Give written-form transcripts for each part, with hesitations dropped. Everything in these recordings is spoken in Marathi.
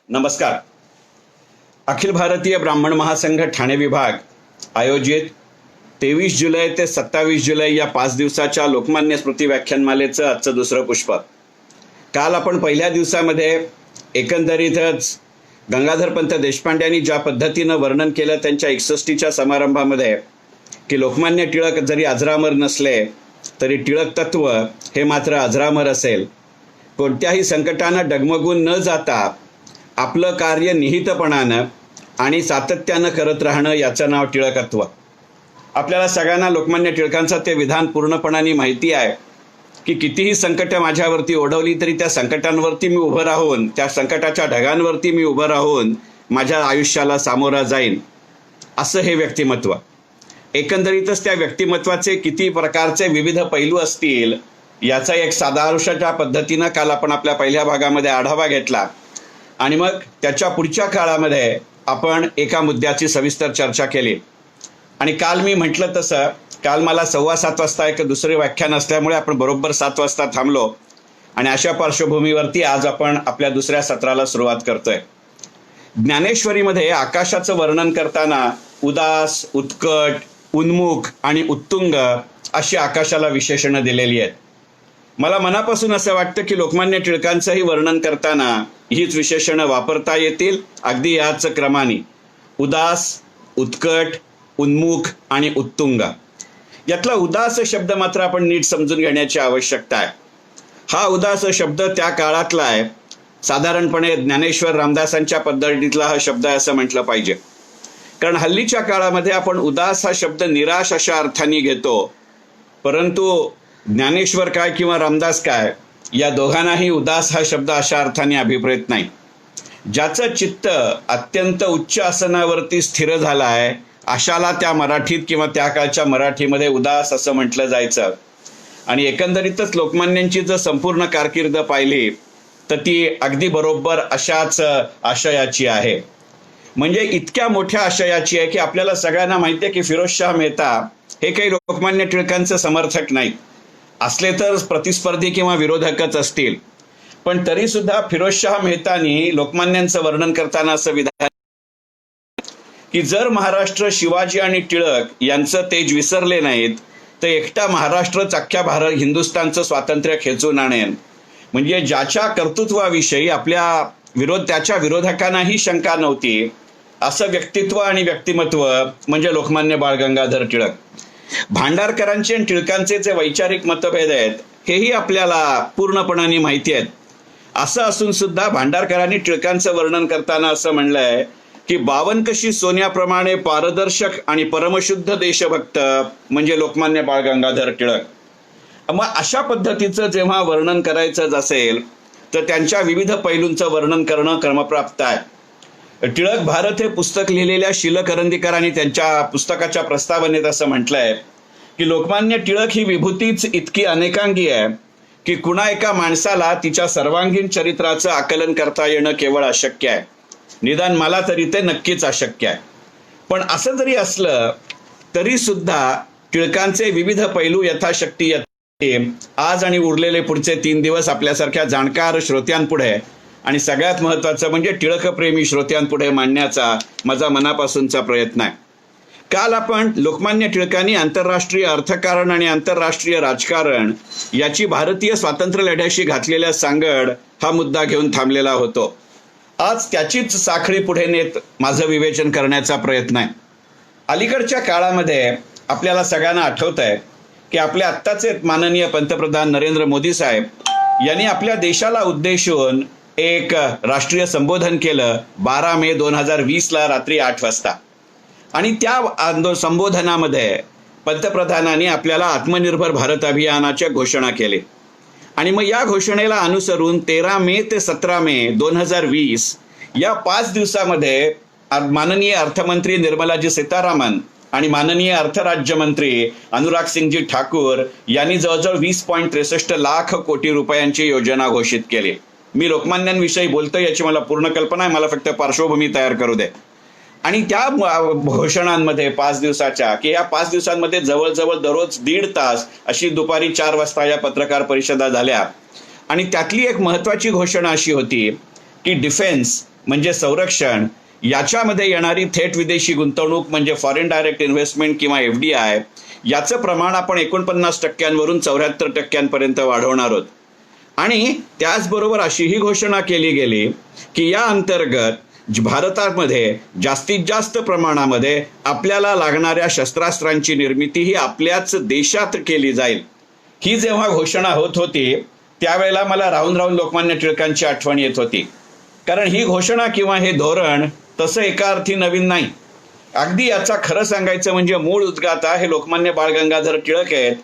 नमस्कार. अखिल भारतीय ब्राह्मण महासंघ ठाणे विभाग आयोजित 23 जुलै ते 27 जुलै या 5 दिवसाच्या लोकमान्य स्मृती व्याख्यानमालेचं आजचं दुसरं पुष्प. काल आपण पहिल्या दिवसामध्ये एकंदरीतच गंगाधरपंत देशपांडे यांनी ज्या पद्धतीनं वर्णन केलं त्यांच्या 61च्या समारंभामध्ये की लोकमान्य टिळक जरी अजरामर नसले तरी टिळक तत्व हे मात्र अजरामर असेल. कोणत्याही संकटानं डगमगून न जाता आपलं कार्य निहितपणानं आणि सातत्यानं करत राहणं याचं नाव टिळकत्व. आपल्याला सगळ्यांना लोकमान्य टिळकांचं ते विधान पूर्णपणाने माहिती आहे की कितीही संकटं माझ्यावरती ओढवली तरी त्या संकटांवरती मी उभं राहून, त्या संकटाच्या ढगांवरती मी उभं राहून माझ्या आयुष्याला सामोरा जाईन, असं हे व्यक्तिमत्व. एकंदरीतच त्या व्यक्तिमत्वाचे किती प्रकारचे विविध पैलू असतील याचा एक सारांशाच्या पद्धतीनं काल आपण आपल्या पहिल्या भागामध्ये आढावा घेतला आणि मग त्याच्या पुढच्या काळामध्ये आपण एका मुद्द्याची सविस्तर चर्चा केली. आणि काल मी म्हटलं तसं काल मला 7:15 वाजता एक दुसरे व्याख्यान असल्यामुळे आपण बरोबर 7 वाजता थांबलो आणि अशा पार्श्वभूमीवरती आज आपण आपल्या दुसऱ्या सत्राला सुरुवात करतोय. ज्ञानेश्वरीमध्ये आकाशाचं वर्णन करताना उदास, उत्कट, उन्मुख आणि उत्तुंग अशी आकाशाला विशेषणं दिलेली आहेत. मला मनापासून असं वाटतं की लोकमान्य टिळकांचंही वर्णन करताना हीच विशेषणं वापरता येतील अगदी याच क्रमाने. उदास, उत्कट, उन्मुख आणि उत्तुंग. यातला उदास शब्द मात्र आपण नीट समजून घेण्याची आवश्यकता आहे. हा उदास शब्द त्या काळातला आहे. साधारणपणे ज्ञानेश्वर रामदासांच्या पद्धतीतला हा शब्द आहे असं म्हटलं पाहिजे. कारण हल्लीच्या काळामध्ये आपण उदास हा शब्द निराश अशा अर्थाने घेतो, परंतु ज्ञानेश्वर काय किंवा रामदास काय या दोघांनाही उदास हा शब्द अशा अर्थाने अभिप्रेत नाही. ज्याचं चित्त अत्यंत उच्च आसनावरती स्थिर झालं आहे अशाला त्या मराठीत किंवा त्या काळच्या मराठीमध्ये उदास असं म्हटलं जायचं. आणि एकंदरीतच लोकमान्यांची जर संपूर्ण कारकीर्द पाहिली तर ती अगदी बरोबर अशाच आशयाची आहे. म्हणजे इतक्या मोठ्या आशयाची आहे की आपल्याला सगळ्यांना माहिती आहे की फिरोजशाह मेहता हे काही लोकमान्य टिळकांचे समर्थक नाहीत. असले तर प्रतिस्पर्धी किंवा विरोधकच असतील, पण तरी सुद्धा फिरोजशाह मेहतानी लोकमान्यांचं वर्णन करताना असं विधान की जर महाराष्ट्र शिवाजी आणि टिळक यांचं तेज विसरले नाहीत तर एकटा महाराष्ट्रच अख्ख्या हिंदुस्थानचं स्वातंत्र्य खेचून आणेन. म्हणजे ज्याच्या कर्तृत्वाविषयी त्याच्या विरोधकांनाही शंका नव्हती असं व्यक्तित्व आणि व्यक्तिमत्व म्हणजे लोकमान्य बाळ गंगाधर टिळक. भांडारकरांचे आणि टिळकांचे जे वैचारिक मतभेद आहेत हेही आपल्याला पूर्णपणाने माहिती आहेत. असं असून सुद्धा भांडारकरांनी टिळकांचं वर्णन करताना असं म्हणलंय की बावनकशी सोन्याप्रमाणे पारदर्शक आणि परमशुद्ध देशभक्त म्हणजे लोकमान्य बाळ गंगाधर टिळक. मग अशा पद्धतीचं जेव्हा वर्णन करायचं असेल तर त्यांच्या विविध पैलूंचं वर्णन करणं क्रमप्राप्त आहे. टिळक भारत हे पुस्तक लिहिलेल्या शिलकरंदीकरांनी त्यांच्या पुस्तकाच्या प्रस्तावनेत असं म्हटलंय की लोकमान्य टिळक ही विभूतीच इतकी अनेकांगी आहे की कुणा एका माणसाला तिच्या सर्वांगीण चरित्राचं आकलन करता येणं केवळ अशक्य आहे. निदान मला तरी ते नक्कीच अशक्य आहे. पण असं जरी असलं तरी सुद्धा टिळकांचे विविध पैलू यथाशक्ती आज आणि उरलेले पुढचे 3 दिवस आपल्यासारख्या जाणकार श्रोत्यांपुढे आणि सगळ्यात महत्त्वाचं म्हणजे टिळकप्रेमी श्रोत्यांपुढे मांडण्याचा माझा मनापासूनचा प्रयत्न आहे. काल आपण लोकमान्य टिळकांनी आंतरराष्ट्रीय अर्थकारण आणि आंतरराष्ट्रीय राजकारण याची भारतीय स्वातंत्र्य लढ्याशी घातलेल्या सांगड हा मुद्दा घेऊन थांबलेला होतो. आज त्याचीच साखळी पुढे नेत माझं विवेचन करण्याचा प्रयत्न आहे. अलीकडच्या काळामध्ये आपल्याला सगळ्यांना आठवत आहे की आपल्या आत्ताचे माननीय पंतप्रधान नरेंद्र मोदी साहेब यांनी आपल्या देशाला उद्देशून एक राष्ट्रीय संबोधन केलं 12 मे 2020 रात्री 8 वाजता. आणि त्या संबोधनामध्ये पंतप्रधानांनी आपल्याला आत्मनिर्भर भारत अभियानाच्या घोषणा केली. आणि मग या घोषणेला अनुसरून 13 मे ते 17 मे 2020 या 5 दिवसामध्ये माननीय अर्थमंत्री निर्मलाजी सीतारामन आणि माननीय अर्थराज्यमंत्री अनुराग सिंगजी ठाकूर यांनी जवळजवळ 20.63 लाख कोटी रुपयांची योजना घोषित केली. मी लोकमान्यांविषयी बोलतोय याची मला पूर्ण कल्पना आहे, मला फक्त पार्श्वभूमी तयार करू दे. आणि त्या घोषणांमध्ये 5 दिवसाच्या की या 5 दिवसांमध्ये जवळजवळ दररोज 1.5 तास अशी दुपारी 4 वाजता या पत्रकार परिषदा झाल्या. आणि त्यातली एक महत्वाची घोषणा अशी होती की डिफेन्स म्हणजे संरक्षण, याच्यामध्ये येणारी थेट विदेशी गुंतवणूक म्हणजे फॉरेन डायरेक्ट इन्व्हेस्टमेंट किंवा FDI, याचं प्रमाण आपण 49% 74% वाढवणार आहोत. आणि त्याचबरोबर अशीही घोषणा केली गेली की या अंतर्गत भारतामध्ये जास्तीत जास्त प्रमाणामध्ये आपल्याला लागणाऱ्या शस्त्रास्त्रांची निर्मिती ही आपल्याच देशात केली जाईल. ही जेव्हा घोषणा होत होती त्यावेळेला मला राहून राहून लोकमान्य टिळकांची आठवण येत होती. कारण ही घोषणा किंवा हे धोरण तसं एका अर्थी नवीन नाही. अगदी याचा खरं सांगायचं म्हणजे मूळ उद्गाता हे लोकमान्य बाळ गंगाधर टिळक आहेत.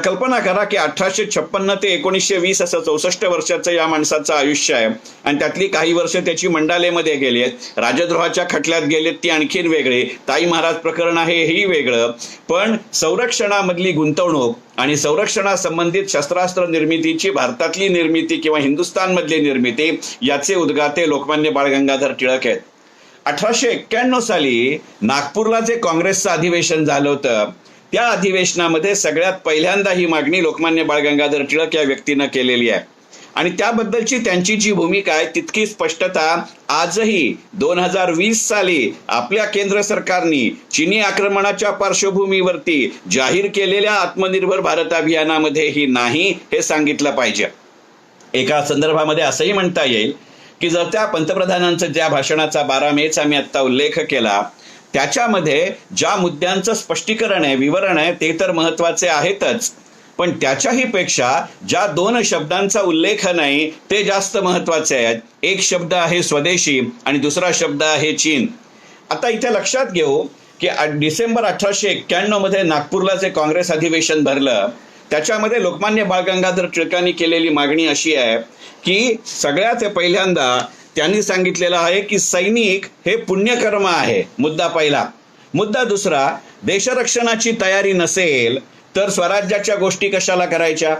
कल्पना करा की 1856 ते 1920 असं 64 वर्षाचं या माणसाचं आयुष्य आहे आणि त्यातली काही वर्ष त्याची मंडालेमध्ये गेली आहेत. राजद्रोहाच्या खटल्यात गेलेत ती आणखीन वेगळी, ताई महाराज प्रकरण आहे हेही वेगळं. पण संरक्षणामधली गुंतवणूक आणि संरक्षणासंबंधित शस्त्रास्त्र निर्मितीची भारतातली निर्मिती किंवा हिंदुस्थानमधली निर्मिती याचे उद्गाते लोकमान्य बाळ गंगाधर टिळक आहेत. 1891 साली नागपूरला जे काँग्रेसचं अधिवेशन झालं होतं त्या अधिवेशनामध्ये सगळ्यात पहिल्यांदा ही मागणी लोकमान्य बाळ गंगाधर टिळक या व्यक्तीनं केलेली आहे. आणि त्याबद्दलची त्यांची जी भूमिका आहे तितकी स्पष्टता आजही 2020 साली आपल्या केंद्र सरकारने चिनी आक्रमणाच्या पार्श्वभूमीवरती जाहीर केलेल्या आत्मनिर्भर भारत अभियानामध्येही नाही हे सांगितलं पाहिजे. एका संदर्भामध्ये असंही म्हणता येईल की जर त्या पंतप्रधानांचं ज्या भाषणाचा 12 मेचा मी आत्ता उल्लेख केला त्याच्यामध्ये ज्या मुद्द्यांचं स्पष्टीकरण आहे, विवरण आहे, ते तर महत्वाचे आहेतच, पण त्याच्याही पेक्षा ज्या 2 शब्दांचा उल्लेख नाही ते जास्त महत्वाचे आहेत. एक शब्द आहे स्वदेशी आणि दुसरा शब्द आहे चीन. आता इथे लक्षात घेऊ की डिसेंबर 1891 मध्ये नागपूरला जे काँग्रेस अधिवेशन भरलं त्याच्यामध्ये लोकमान्य बाळ गंगाधर टिळकांनी केलेली मागणी अशी आहे की सगळ्यात पहिल्यांदा त्यांनी सांगितलेलं आहे की सैनिक हे पुण्यकर्म आहे, मुद्दा पहिला. मुद्दा दुसरा, देशरक्षणाची तयारी नसेल तर स्वराज्याच्या गोष्टी कशाला करायच्या.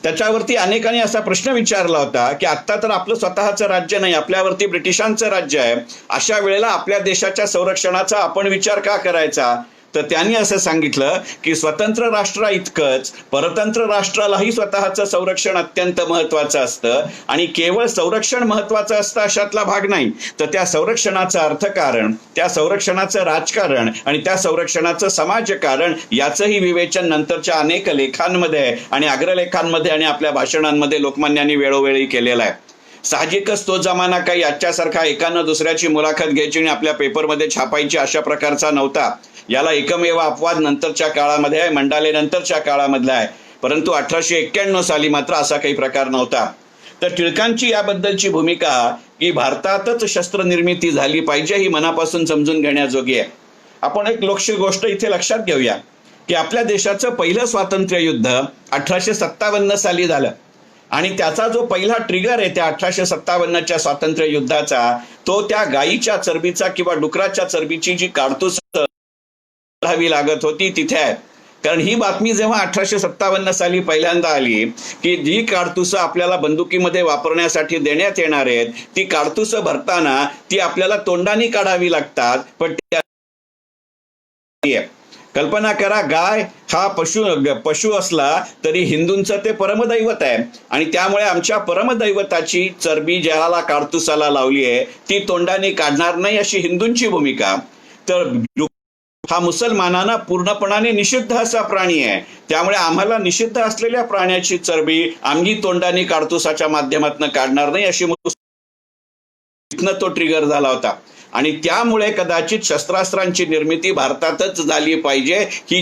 त्याच्यावरती अनेकांनी असा प्रश्न विचारला होता की आत्ता तर आपलं स्वतःचं राज्य नाही, आपल्यावरती ब्रिटिशांचं राज्य आहे, अशा वेळेला आपल्या देशाच्या संरक्षणाचा आपण विचार का करायचा. तर त्यांनी असं सांगितलं की स्वतंत्र राष्ट्रा इतकंच परतंत्र राष्ट्रालाही स्वतःचं संरक्षण अत्यंत महत्वाचं असतं आणि केवळ संरक्षण महत्वाचं असतं अशातला भाग नाही, तर त्या संरक्षणाचं अर्थकारण, त्या संरक्षणाचं राजकारण आणि त्या संरक्षणाचं समाजकारण याचंही विवेचन नंतरच्या अनेक लेखांमध्ये आणि अग्रलेखांमध्ये आणि आपल्या भाषणांमध्ये लोकमान्यांनी वेळोवेळी केलेला आहे. साहजिकच तो जमाना काही आजच्यासारखा एकानं दुसऱ्याची मुलाखत घ्यायची आणि आपल्या पेपरमध्ये छापायची अशा प्रकारचा नव्हता. याला एकमेव अपवाद नंतरच्या काळामध्ये आहे, मंडाले नंतरच्या काळामधला आहे. परंतु 1891 साली मात्र असा काही प्रकार नव्हता. तर टिळकांची याबद्दलची भूमिका की भारतातच शस्त्र निर्मिती झाली पाहिजे ही मनापासून समजून घेण्याजोगी आहे. आपण एक गोष्ट इथे लक्षात घेऊया की आपल्या देशाचं पहिलं स्वातंत्र्य युद्ध 1857 साली झालं आणि त्याचा जो पहिला ट्रिगर आहे त्या 1857च्या स्वातंत्र्य युद्धाचा तो त्या गायीच्या चरबीचा किंवा डुकराच्या चरबीची जी काडतूस घालावी लागत होती तिथे आहे. कारण ही बातमी जेव्हा 1857 साली पहिल्यांदा आली की जी काडतुसं आपल्याला बंदुकीमध्ये वापरण्यासाठी देण्यात येणार आहेत ती काडतुसं भरताना ती आपल्याला तोंडाने काढावी लागतात. पण कल्पना करा, गाय हा पशु असला तरी हिंदूंचं ते परमदैवत आहे आणि त्यामुळे आमच्या परमदैवताची चरबी ज्याला काडतुसाला लावली आहे ती तोंडाने काढणार नाही अशी हिंदूंची भूमिका. तर हा मुसलमानांना पूर्णपणाने निषिद्ध असा प्राणी आहे, त्यामुळे आम्हाला निषिद्ध असलेल्या प्राण्याची चरबी आम्ही तोंडाने काडतुसाच्या माध्यमातून काढणार नाही अशी तो ट्रिगर झाला होता. आणि त्यामुळे कदाचित शस्त्रास्त्रांची निर्मिती भारतातच झाली पाहिजे ही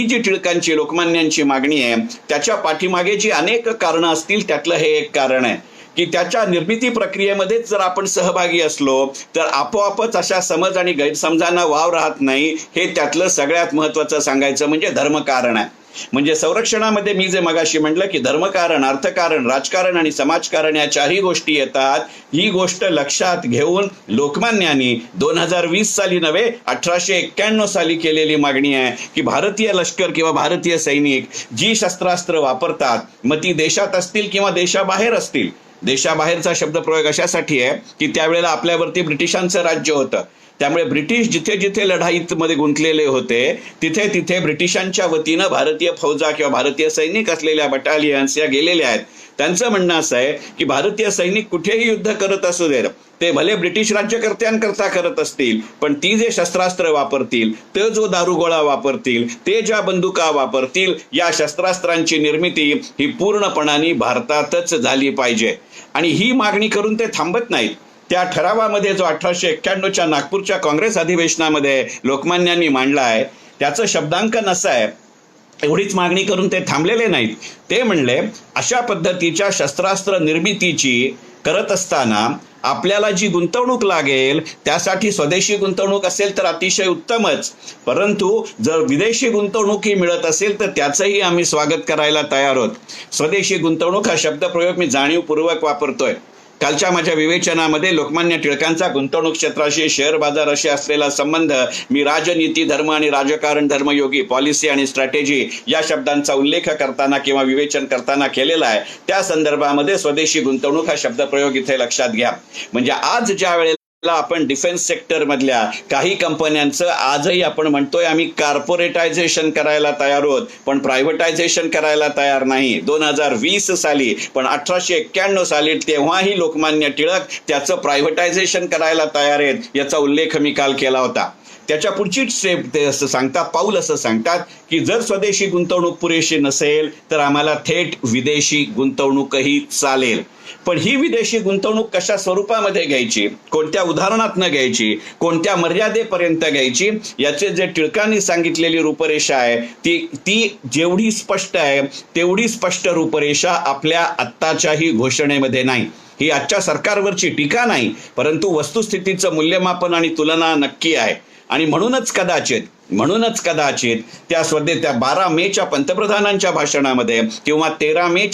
जी टिळकांची लोकमान्यांची मागणी आहे त्याच्या पाठीमागे जी अनेक कारणं असतील त्यातलं हे एक कारण आहे की त्याच्या निर्मिती प्रक्रियेमध्येच जर आपण सहभागी असलो तर आपोआपच अशा समज आणि गैरसमजांना वाव राहत नाही. हे त्यातलं सगळ्यात महत्वाचं सांगायचं म्हणजे धर्मकारण आहे. म्हणजे संरक्षणामध्ये मी जे मगाशी म्हटलं की धर्मकारण, अर्थकारण, राजकारण आणि समाजकारण या चारही गोष्टी येतात. ही गोष्ट लक्षात घेऊन लोकमान्यांनी 2020 साली नव्हे 1891 साली केलेली मागणी आहे की भारतीय लष्कर किंवा भारतीय सैनिक जी शस्त्रास्त्र वापरतात मग ती देशात असतील किंवा देशाबाहेर असतील. देशाबाहेरचा शब्दप्रयोग अशासाठी आहे की त्यावेळेला आपल्यावरती ब्रिटिशांचं राज्य होतं त्यामुळे ब्रिटिश जिथे जिथे लढाईत मध्ये गुंतलेले होते तिथे तिथे ब्रिटिशांच्या वतीनं भारतीय फौजा किंवा भारतीय सैनिक असलेल्या बटालियन्स या गेलेल्या आहेत. त्यांचं म्हणणं असं आहे की भारतीय सैनिक कुठेही युद्ध करत असू देत, ते भले ब्रिटिश राज्यकर्त्यांकरता करत असतील, पण ती जे शस्त्रास्त्र वापरतील, ते जो दारुगोळा वापरतील, ते ज्या बंदुका वापरतील, या शस्त्रास्त्रांची निर्मिती ही पूर्णपणाने भारतातच झाली पाहिजे. आणि ही मागणी करून ते थांबत नाहीत. त्या ठरावामध्ये जो 1891च्या नागपूरच्या काँग्रेस अधिवेशनामध्ये लोकमान्यांनी मांडला आहे, त्याचं शब्दांकन असं आहे, एवढीच मागणी करून ते थांबलेले नाहीत. ते म्हणले अशा पद्धतीच्या शस्त्रास्त्र निर्मितीची करत असताना आपल्याला जी गुंतवणूक लागेल त्यासाठी स्वदेशी गुंतवणूक असेल तर अतिशय उत्तमच, परंतु जर विदेशी गुंतवणूकही मिळत असेल तर त्याचंही आम्ही स्वागत करायला तयार आहोत. स्वदेशी गुंतवणूक हा शब्दप्रयोग मी जाणीवपूर्वक वापरतोय. कालच्या माझ्या विवेचनामध्ये लोकमान्य टिळकांचा गुंतवणूक क्षेत्राशी, शेअर बाजाराशी असलेला संबंध मी राजनीती धर्म आणि राजकारण धर्मयोगी, पॉलिसी आणि स्ट्रॅटेजी या शब्दांचा उल्लेख करताना किंवा विवेचन करताना केलेला आहे. त्या संदर्भामध्ये स्वदेशी गुंतवणूक हा शब्दप्रयोग इथे लक्षात घ्या. म्हणजे आज ज्या वेळेला आपण डिफेन्स सेक्टर मधल्या काही कंपन्यांचं आजही आपण म्हणतोय आम्ही कॉर्पोरेटायझेशन करायला तयार आहोत, पण प्रायव्हेटायझेशन करायला तयार नाही. 2020 साली, पण 1891 साली तेव्हाही लोकमान्य टिळक त्याचं प्रायव्हेटायझेशन करायला तयार आहेत, याचा उल्लेख मी काल केला होता. त्याच्या पुढची स्टेप ते असं सांगतात, पाऊल असं सांगतात की जर स्वदेशी गुंतवणूक पुरेशी नसेल तर आम्हाला थेट विदेशी गुंतवणूकही चालेल. पण ही विदेशी गुंतवणूक कशा स्वरूपामध्ये घ्यायची, कोणत्या उदाहरणातनं घ्यायची, कोणत्या मर्यादेपर्यंत घ्यायची, याचे जे टिळकांनी सांगितलेली रूपरेषा आहे ती जेवढी स्पष्ट आहे तेवढी स्पष्ट रूपरेषा आपल्या आत्ताच्याही घोषणेमध्ये नाही. ही आजच्या सरकारवरची टीका नाही, परंतु वस्तुस्थितीचं मूल्यमापन आणि तुलना नक्की आहे. आणि म्हणूनच कदाचित त्या 12 मेच्या पंतप्रधानांच्या भाषणामध्ये किंवा 13 मे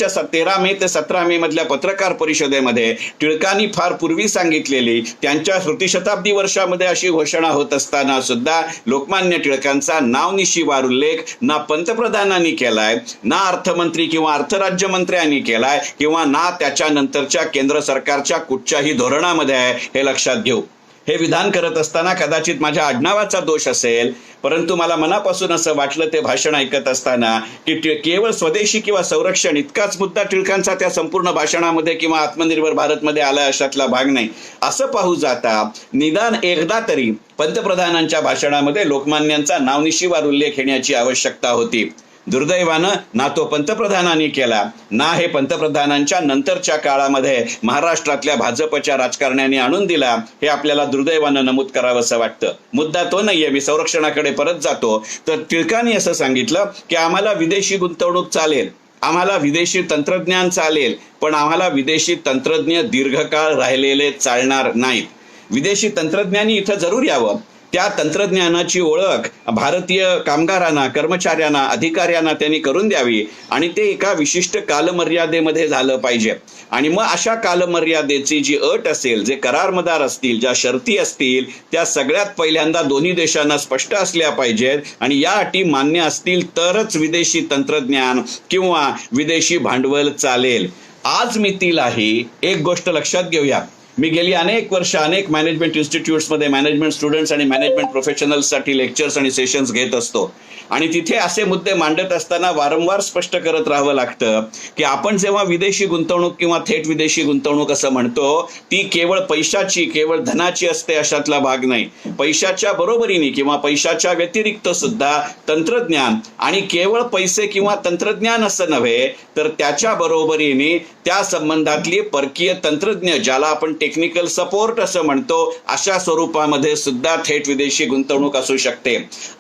ते 17 मे मधल्या पत्रकार परिषदेमध्ये टिळकांनी फार पूर्वी सांगितलेली त्यांच्या स्मृतिशताब्दी वर्षामध्ये अशी घोषणा होत असताना सुद्धा लोकमान्य टिळकांचा नावनिशिवार उल्लेख ना पंतप्रधानांनी केलाय, ना अर्थमंत्री किंवा अर्थराज्यमंत्र्यांनी केलाय, किंवा ना त्याच्यानंतरच्या केंद्र सरकारच्या कुठच्याही धोरणामध्ये आहे, हे लक्षात घेऊ. हे विधान करत असताना कदाचित माझ्या आडनावाचा दोष असेल, परंतु मला मनापासून असं वाटलं ते भाषण ऐकत असताना की केवळ स्वदेशी किंवा संरक्षण इतकाच मुद्दा टिळकांचा त्या संपूर्ण भाषणामध्ये किंवा आत्मनिर्भर भारतमध्ये आला अशातला भाग नाही. असं पाहू जाता निदान एकदा तरी पंतप्रधानांच्या भाषणामध्ये लोकमान्यांचा नावनिशिवार उल्लेख येण्याची आवश्यकता होती. दुर्दैवानं ना तो पंतप्रधानांनी केला, ना हे पंतप्रधानांच्या नंतरच्या काळामध्ये महाराष्ट्रातल्या भाजपच्या राजकारण्यांनी आणून दिला. हे आपल्याला दुर्दैवानं नमूद करावं असं वाटतं. मुद्दा तो नाहीये. मी संरक्षणाकडे परत जातो. तर टिळकांनी असं सांगितलं की आम्हाला विदेशी गुंतवणूक चालेल, आम्हाला विदेशी तंत्रज्ञान चालेल, पण आम्हाला विदेशी तंत्रज्ञ दीर्घकाळ राहिलेले चालणार नाहीत. विदेशी तंत्रज्ञानी इथं जरूर यावं, त्या तंत्रज्ञानाची ओळख भारतीय कामगारांना, कर्मचाऱ्यांना, अधिकाऱ्यांना त्यांनी करून द्यावी आणि ते एका विशिष्ट कालमर्यादेमध्ये झालं पाहिजे. आणि मग अशा कालमर्यादेची जी अट असेल, जे करारमदार असतील, ज्या शर्ती असतील, त्या सगळ्यात पहिल्यांदा दोन्ही देशांना स्पष्ट असल्या पाहिजेत आणि या अटी मान्य असतील तरच विदेशी तंत्रज्ञान किंवा विदेशी भांडवल चालेल. आज मितीलाही एक गोष्ट लक्षात घेऊया. मी गेली अनेक वर्ष अनेक मॅनेजमेंट इन्स्टिट्यूट्समध्ये मॅनेजमेंट स्टुडंट्स आणि मॅनेजमेंट प्रोफेशनल्ससाठी लेक्चर्स आणि सेशन्स घेत असतो आणि तिथे असे मुद्दे मांडत असताना वारंवार स्पष्ट करत राहावं लागतं की आपण जेव्हा विदेशी गुंतवणूक किंवा थेट विदेशी गुंतवणूक असं म्हणतो, ती केवळ पैशाची, केवळ धनाची असते अशातला भाग नाही. पैशाच्या बरोबरीने किंवा पैशाच्या व्यतिरिक्त सुद्धा तंत्रज्ञान, आणि केवळ पैसे किंवा तंत्रज्ञान असं नव्हे तर त्याच्या बरोबरीने त्या संबंधातली परकीय तंत्रज्ञ, ज्याला आपण टेक्निकल सपोर्ट असं म्हणतो, अशा स्वरूपामध्ये सुद्धा थेट विदेशी गुंतवणूक असू शकते.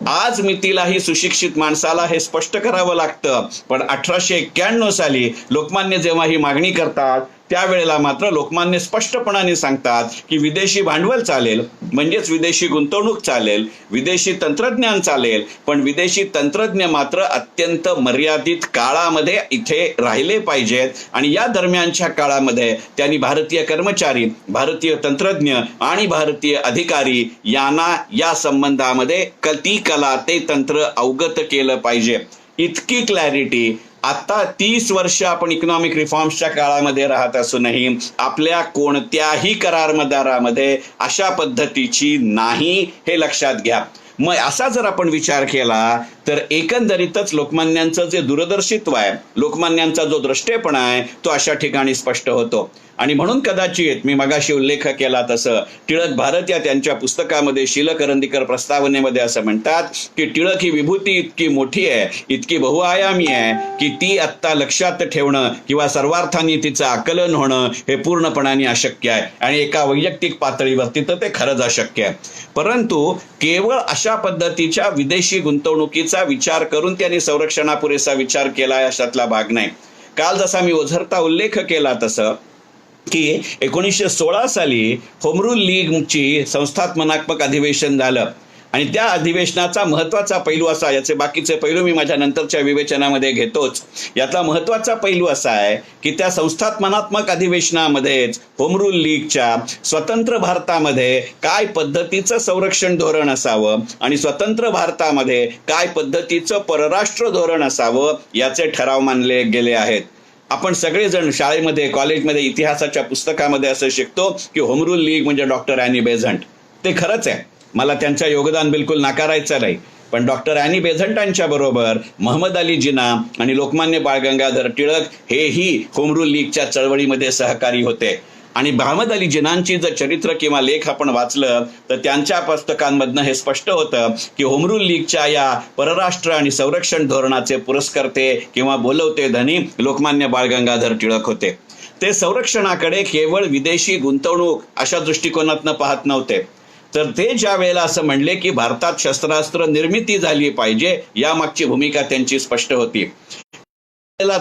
आज मितीलाही सुशिक्षित माणसाला हे स्पष्ट करावं लागतं. पण 1891 साली लोकमान्य जेव्हा ही मागणी करतात त्यावेळेला मात्र लोकमान्य स्पष्टपणाने सांगतात की विदेशी भांडवल चालेल, म्हणजेच विदेशी गुंतवणूक चालेल, विदेशी तंत्रज्ञान चालेल, पण विदेशी तंत्रज्ञ मात्र अत्यंत मर्यादित काळामध्ये इथे राहिले पाहिजेत. आणि या दरम्यानच्या काळामध्ये त्यांनी भारतीय कर्मचारी, भारतीय तंत्रज्ञ आणि भारतीय अधिकारी यांना या संबंधामध्ये ती कला, ते तंत्र अवगत केलं पाहिजे. इतकी क्लॅरिटी आता 30 वर्ष आपण इकॉनॉमिक रिफॉर्म्सच्या काळामध्ये राहत असूनही आपल्या कोणत्याही करारमदारामध्ये अशा पद्धतीची नाही, हे लक्षात घ्या. मग असा जर आपण विचार केला तर एकंदरीतच लोकमान्यांचं जे दूरदर्शित्व आहे, लोकमान्यांचा जो दृष्टेपणा आहे, तो अशा ठिकाणी स्पष्ट होतो. आणि म्हणून कदाचित मी मगाशी उल्लेख केला तसं टिळक भारत या त्यांच्या पुस्तकामध्ये शीलकरंदीकर प्रस्तावनेमध्ये असं म्हणतात की टिळक ही विभूती इतकी मोठी आहे, इतकी बहुआयामी आहे की ती आत्ता लक्षात ठेवणं किंवा सर्वार्थाने तिचं आकलन होणं हे पूर्णपणाने अशक्य आहे. आणि एका वैयक्तिक पातळीवरती तर ते खरंच अशक्य आहे. परंतु केवळ अशा पद्धतीच्या विदेशी गुंतवणुकीचा विचार करून त्यांनी संरक्षणापुरेसा विचार केला अशातला भाग नाही. काल जसा मी ओझरता उल्लेख केला तसं की 1916 साली होम रूल लीगची संस्थात्मनात्मक अधिवेशन झालं आणि त्या अधिवेशनाचा महत्वाचा पैलू असा, याचे बाकीचे पैलू मी माझ्या नंतरच्या विवेचनामध्ये घेतोच, यातला महत्वाचा पैलू असा आहे की त्या संस्थात्मनात्मक अधिवेशनामध्येच होम रूल लीगच्या स्वतंत्र भारतामध्ये काय पद्धतीचं संरक्षण धोरण असावं आणि स्वतंत्र भारतामध्ये काय पद्धतीचं परराष्ट्र धोरण असावं याचे ठराव मानले गेले आहेत. आपण सगळेजण शाळेमध्ये, कॉलेजमध्ये, इतिहासाच्या पुस्तकामध्ये असं शिकतो की होम रूल लीग म्हणजे डॉक्टर ॲनी बेझंट. ते खरंच आहे, मला त्यांचं योगदान बिलकुल नाकारायचं नाही. पण डॉक्टर ॲनी बेझंटांच्या बरोबर मोहम्मद अली जिना आणि लोकमान्य बाळ गंगाधर टिळक हेही होम रूल लीगच्या चळवळीमध्ये सहकारी होते. आणि मोहम्मद अली जिनांची जर चरित्र किंवा लेख आपण वाचलं तर त्यांच्या पुस्तकांमधनं हे स्पष्ट होतं की होम रूल लीगच्या या परराष्ट्र आणि संरक्षण धोरणाचे पुरस्कर्ते किंवा बोलवते धनी लोकमान्य बाळ गंगाधर टिळक होते. ते संरक्षणाकडे केवळ विदेशी गुंतवणूक अशा दृष्टिकोनातनं पाहत नव्हते, तर ते ज्या वेळेला असं म्हणले की भारतात शस्त्रास्त्र निर्मिती झाली पाहिजे, यामागची भूमिका त्यांची स्पष्ट होती.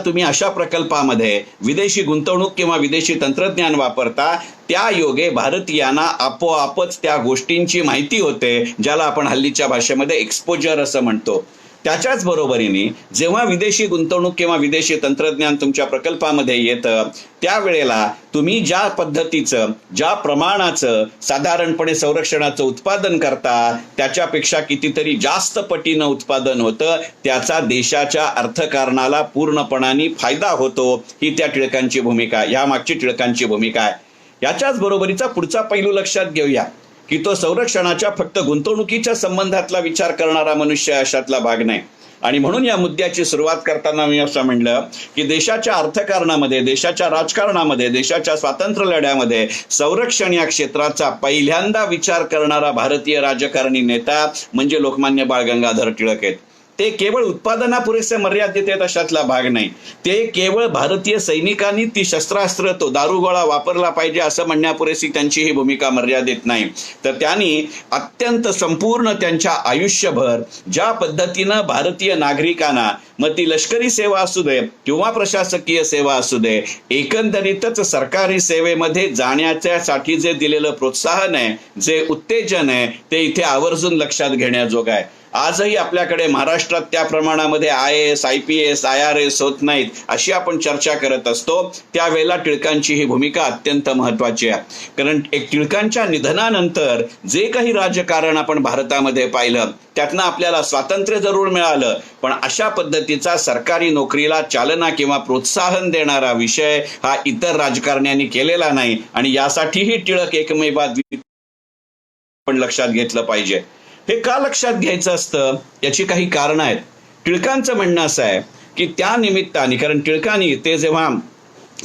तुम्ही अशा प्रकल्पामध्ये विदेशी गुंतवणूक किंवा विदेशी तंत्रज्ञान वापरता, त्या योगे भारतीयांना आपोआपच त्या गोष्टींची माहिती होते, ज्याला आपण हल्लीच्या भाषेमध्ये एक्सपोजर असं म्हणतो. त्याच्याच बरोबरीने जेव्हा विदेशी गुंतवणूक किंवा विदेशी तंत्रज्ञान तुमच्या प्रकल्पामध्ये येतं, त्यावेळेला तुम्ही ज्या पद्धतीचं, ज्या प्रमाणाचं साधारणपणे संरक्षणाचं उत्पादन करता, त्याच्यापेक्षा कितीतरी जास्त पटीनं उत्पादन होतं. त्याचा देशाच्या अर्थकारणाला पूर्णपणाने फायदा होतो. ही त्या टिळकांची भूमिका, यामागची टिळकांची भूमिका आहे. याच्याच बरोबरीचा पुढचा पैलू लक्षात घेऊया की तो संरक्षणाच्या फक्त गुंतवणुकीच्या संबंधातला विचार करणारा मनुष्य अशातला भाग नाही. आणि म्हणून या मुद्द्याची सुरुवात करताना मी असं म्हणलं की देशाच्या अर्थकारणामध्ये, देशाच्या राजकारणामध्ये, देशाच्या स्वातंत्र्य लढ्यामध्ये संरक्षण या क्षेत्राचा पहिल्यांदा विचार करणारा भारतीय राजकारणी नेता म्हणजे लोकमान्य बाळ गंगाधर टिळक आहेत. ते केवळ उत्पादनापुरेसे मर्यादित आहेत अशातला भाग नाही. ते केवळ भारतीय सैनिकांनी ती शस्त्रास्त्र, तो दारुगोळा वापरला पाहिजे असं म्हणण्यापुरेसी त्यांची ही भूमिका मर्यादित नाही. तर त्यांनी अत्यंत संपूर्ण त्यांच्या आयुष्यभर ज्या पद्धतीनं भारतीय नागरिकांना, मग ती लष्करी सेवा असू दे किंवा प्रशासकीय सेवा असू दे, एकंदरीतच सरकारी सेवेमध्ये जाण्याच्यासाठी जे दिलेलं प्रोत्साहन आहे, जे उत्तेजन आहे, ते इथे आवर्जून लक्षात घेण्याजोग आहे. आजही आपल्याकडे महाराष्ट्रात त्या प्रमाणामध्ये IAS, IPS, IRS होत नाहीत अशी आपण चर्चा करत असतो. त्यावेळेला टिळकांची ही भूमिका अत्यंत महत्वाची आहे. कारण एक टिळकांच्या निधनानंतर जे काही राजकारण आपण भारतामध्ये पाहिलं, त्यातनं आपल्याला स्वातंत्र्य जरूर मिळालं, पण अशा पद्धतीचा सरकारी नोकरीला चालना किंवा प्रोत्साहन देणारा विषय हा इतर राजकारण्यांनी केलेला नाही. आणि यासाठीही टिळक एकमेव पण लक्षात घेतलं पाहिजे. हे का लक्षात घ्यायचं असतं, याची काही कारणं आहेत. टिळकांचं म्हणणं असं आहे की त्या निमित्ताने, कारण टिळकांनी ते जेव्हा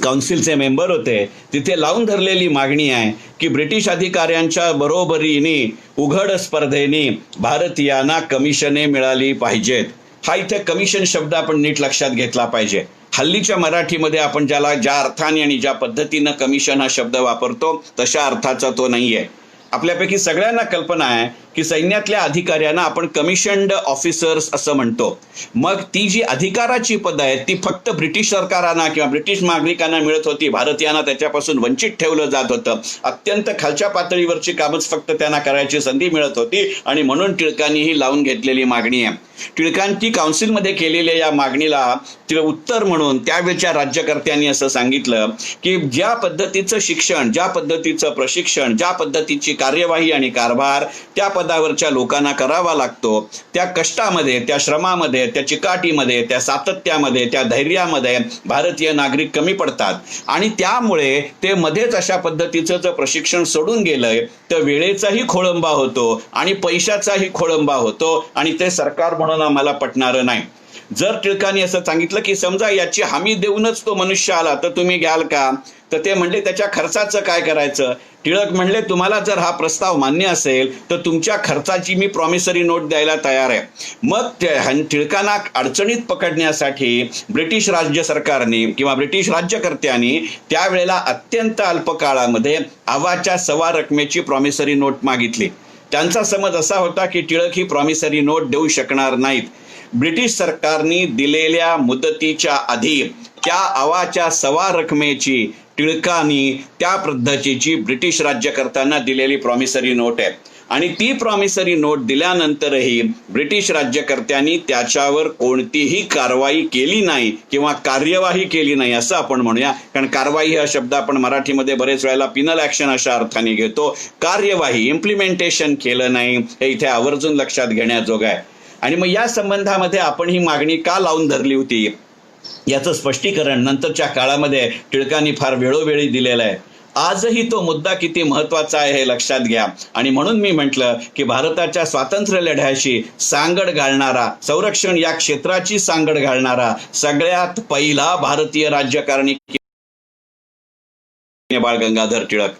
काउन्सिलचे मेंबर होते तिथे लावून धरलेली मागणी आहे की ब्रिटिश अधिकाऱ्यांच्या बरोबरीने उघड स्पर्धेने भारतीयांना कमिशने मिळाली पाहिजेत. हा इथे कमिशन शब्द आपण नीट लक्षात घेतला पाहिजे. हल्लीच्या मराठीमध्ये आपण ज्या अर्थाने आणि ज्या पद्धतीनं कमिशन हा शब्द वापरतो तशा अर्थाचा तो नाहीये. आपल्यापैकी सगळ्यांना कल्पना आहे की सैन्यातल्या अधिकाऱ्यांना आपण कमिशन्ड ऑफिसर्स असं म्हणतो. मग ती जी अधिकाराची पदं आहेत ती फक्त ब्रिटिश सरकारांना किंवा ब्रिटिश नागरिकांना मिळत होती, भारतीयांना त्याच्यापासून वंचित ठेवलं जात होतं. अत्यंत खालच्या पातळीवरची कामच फक्त त्यांना करायची संधी मिळत होती. आणि म्हणून टिळकांनी ही लावून घेतलेली मागणी आहे. टिळकांची काउन्सिलमध्ये केलेल्या या मागणीला उत्तर म्हणून त्यावेळच्या राज्यकर्त्यांनी असं सांगितलं की ज्या पद्धतीचं शिक्षण, ज्या पद्धतीचं प्रशिक्षण, ज्या पद्धतीची कार्यवाही आणि कारभार, त्या पदावरच्या लोकांना करावा लागतो, त्या कष्टामध्ये, त्या श्रमामध्ये, त्या चिकाटीमध्ये, त्या सातत्यामध्ये, त्या धैर्यामध्ये भारतीय नागरिक कमी पडतात. आणि त्यामुळे ते मध्येच अशा पद्धतीचं जर प्रशिक्षण सोडून गेलंय तर वेळेचाही खोळंबा होतो आणि पैशाचाही खोळंबा होतो आणि ते सरकार म्हणून आम्हाला पटणारं नाही. जर टिळकांनी असं सांगितलं की समजा याची हमी देऊनच तो मनुष्य आला तर तुम्ही घ्याल का, तर ते म्हणले त्याच्या खर्चाचं काय करायचं. टिळक म्हणले तुम्हाला जर हा प्रस्ताव मान्य असेल तर तुमच्या खर्चाची मी प्रॉमिसरी नोट द्यायला तयार आहे. मग टिळकांना अडचणीत पकडण्यासाठी ब्रिटिश राज्य सरकारने किंवा ब्रिटिश राज्यकर्त्यांनी त्यावेळेला अत्यंत अल्प काळामध्ये अव्वाच्या सव्वा रकमेची प्रॉमिसरी नोट मागितली. त्यांचा समज असा होता की टिळक ही प्रॉमिसरी नोट देऊ शकणार नाहीत. ब्रिटिश सरकारने दिलेल्या मुदतीच्या आधी त्या अव्वाच्या सव्वा रकमेची टिळकांनी त्या पद्धतीची ब्रिटिश राज्यकर्त्यांना दिलेली प्रॉमिसरी नोट आहे. आणि ती प्रॉमिसरी नोट दिल्यानंतरही ब्रिटिश राज्यकर्त्यांनी त्याच्यावर कोणतीही कारवाई केली नाही किंवा कार्यवाही केली नाही असं आपण म्हणूया. कारण कारवाई हा शब्द आपण मराठीमध्ये बरेच वेळेला पिनल ॲक्शन अशा अर्थाने घेतो. कार्यवाही, इम्प्लिमेंटेशन केलं नाही हे इथे आवर्जून लक्षात घेण्याजोगं आहे. आणि मग या संबंधामध्ये आपण ही मागणी का लावून धरली होती याचं स्पष्टीकरण नंतरच्या काळामध्ये टिळकांनी फार वेळोवेळी दिलेलं आहे. आजही तो मुद्दा किती महत्वाचा आहे हे लक्षात घ्या. आणि म्हणून मी म्हटलं की भारताच्या स्वातंत्र्य लढ्याशी सांगड घालणारा, संरक्षण या क्षेत्राची सांगड घालणारा सगळ्यात पहिला भारतीय राज्यकारणी बाळ गंगाधर टिळक.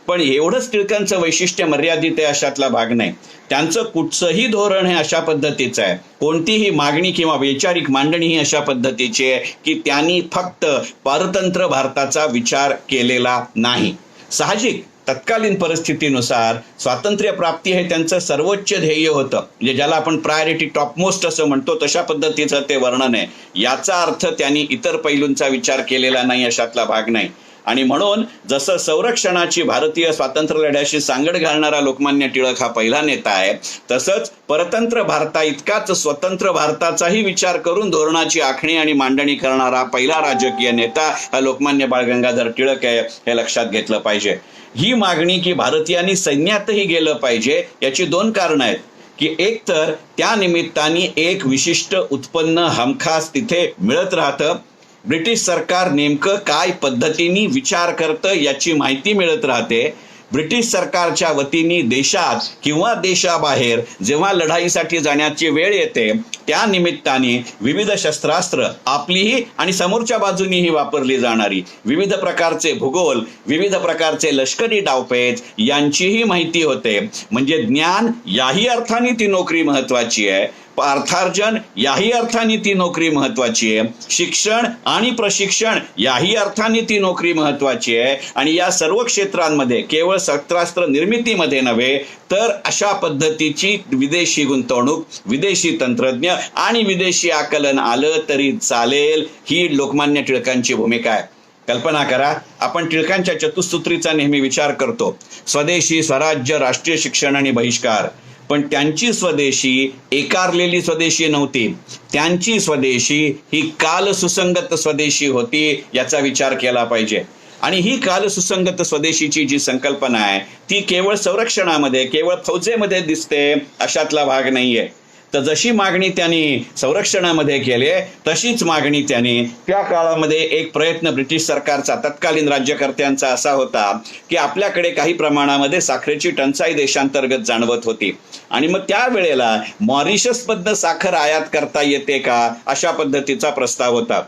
पण एवढंच टिळकांचं वैशिष्ट्य मर्यादित आहे अशातला भाग नाही. त्यांचं कुठचंही धोरण हे अशा पद्धतीचं आहे, कोणतीही मागणी किंवा वैचारिक मांडणी ही अशा पद्धतीची आहे की त्यांनी फक्त परतंत्र भारताचा विचार केलेला नाही. साहजिक तत्कालीन परिस्थितीनुसार स्वातंत्र्य प्राप्ती हे त्यांचं सर्वोच्च ध्येय होतं, म्हणजे ज्याला आपण प्रायोरिटी टॉपमोस्ट असं म्हणतो तशा पद्धतीचं ते वर्णन आहे. याचा अर्थ त्यांनी इतर पैलूंचा विचार केलेला नाही अशातला भाग नाही. आणि म्हणून जसं संरक्षणाची भारतीय स्वातंत्र्य लढ्याशी सांगड घालणारा लोकमान्य टिळक हा पहिला नेता आहे, तसंच परतंत्र भारता इतकाच स्वतंत्र भारताचाही विचार करून धोरणाची आखणी आणि मांडणी करणारा पहिला राजकीय नेता हा लोकमान्य बाळ गंगाधर टिळक आहे हे लक्षात घेतलं पाहिजे. ही मागणी की भारतीयांनी सैन्यातही गेलं पाहिजे याची दोन कारणं आहेत की एक तर त्या निमित्ताने एक विशिष्ट उत्पन्न हमखास तिथे मिळत राहतं, ब्रिटिश सरकार नेमकं काय पद्धतीने विचार करतं याची माहिती मिळत राहते. ब्रिटिश सरकारच्या वतीने देशात किंवा देशाबाहेर जेव्हा लढाईसाठी जाण्याची वेळ येते त्या निमित्ताने विविध शस्त्रास्त्र आपलीही आणि समोरच्या बाजूनीही वापरली जाणारी, विविध प्रकारचे भूगोल, विविध प्रकारचे लष्करी डावपेच यांचीही माहिती होते. म्हणजे ज्ञान याही अर्थाने ती नोकरी महत्वाची आहे, अर्थार्जन याही अर्थाने ती नोकरी महत्वाची आहे, शिक्षण आणि प्रशिक्षण याही अर्थाने ती नोकरी महत्वाची आहे. आणि या सर्व क्षेत्रांमध्ये केवळ शस्त्रास्त्र निर्मितीमध्ये नव्हे तर अशा पद्धतीची विदेशी गुंतवणूक, विदेशी तंत्रज्ञ आणि विदेशी आकलन आलं तरी चालेल, ही लोकमान्य टिळकांची भूमिका आहे. कल्पना करा, आपण टिळकांच्या चतुसूत्रीचा नेहमी विचार करतो, स्वदेशी, स्वराज्य, राष्ट्रीय शिक्षण आणि बहिष्कार. पण त्यांची स्वदेशी एकारलेली स्वदेशी नव्हती, त्यांची स्वदेशी ही काल सुसंगत स्वदेशी होती याचा विचार केला पाहिजे. आणि ही काल सुसंगत स्वदेशीची जी संकल्पना आहे ती केवळ संरक्षणामध्ये, केवळ फौजेमध्ये दिसते अशातला भाग नाहीये. तर जशी मागणी त्यांनी संरक्षणामध्ये केली तशीच मागणी त्यांनी त्या काळामध्ये एक प्रयत्न ब्रिटिश सरकारचा, तत्कालीन राज्यकर्त्यांचा असा होता की आपल्याकडे काही प्रमाणामध्ये साखरेची टंचाई देशांतर्गत जाणवत होती आणि मग त्यावेळेला मॉरिशसमधनं साखर आयात करता येते का अशा पद्धतीचा प्रस्ताव होता.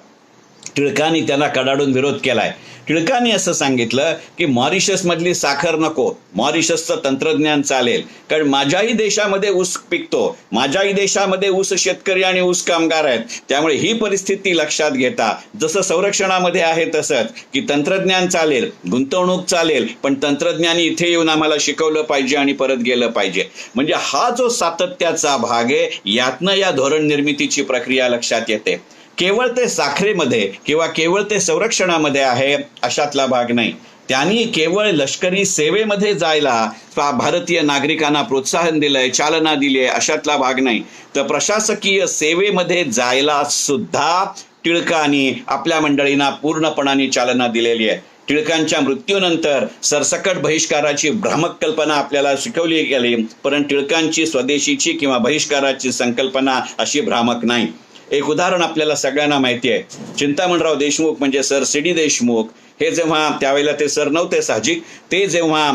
टिळकांनी त्यांना कडाडून विरोध केलाय. टिळकांनी असं सांगितलं की मॉरिशस मधली साखर नको, मॉरिशसचं तंत्रज्ञान चालेल, कारण माझ्याही देशामध्ये ऊस पिकतो, माझ्याही देशामध्ये ऊस शेतकरी आणि ऊस कामगार आहेत. त्यामुळे ही परिस्थिती लक्षात घेता जसं संरक्षणामध्ये आहे तसंच की तंत्रज्ञान चालेल, गुंतवणूक चालेल, पण तंत्रज्ञान इथे येऊन आम्हाला शिकवलं पाहिजे आणि परत गेलं पाहिजे. म्हणजे हा जो सातत्याचा भाग आहे यातनं या धोरण निर्मितीची प्रक्रिया लक्षात येते. केवळ ते साखरेमध्ये किंवा केवळ ते संरक्षणामध्ये आहे अशातला भाग नाही. त्यांनी केवळ लष्करी सेवेमध्ये जायला भारतीय नागरिकांना प्रोत्साहन दिलंय, चालना दिली आहे अशातला भाग नाही, तर प्रशासकीय सेवेमध्ये जायला सुद्धा टिळकांनी आपल्या मंडळींना पूर्णपणाने चालना दिलेली आहे. टिळकांच्या मृत्यूनंतर सरसकट बहिष्काराची भ्रामक कल्पना आपल्याला शिकवली गेली, परंतु टिळकांची स्वदेशीची किंवा बहिष्काराची संकल्पना अशी भ्रामक नाही. एक उदाहरण आपल्याला सगळ्यांना माहिती आहे. चिंतामणराव देशमुख म्हणजे सर सी डी देशमुख हे जेव्हा, त्यावेळेला ते सर नव्हते साहजिक, ते जेव्हा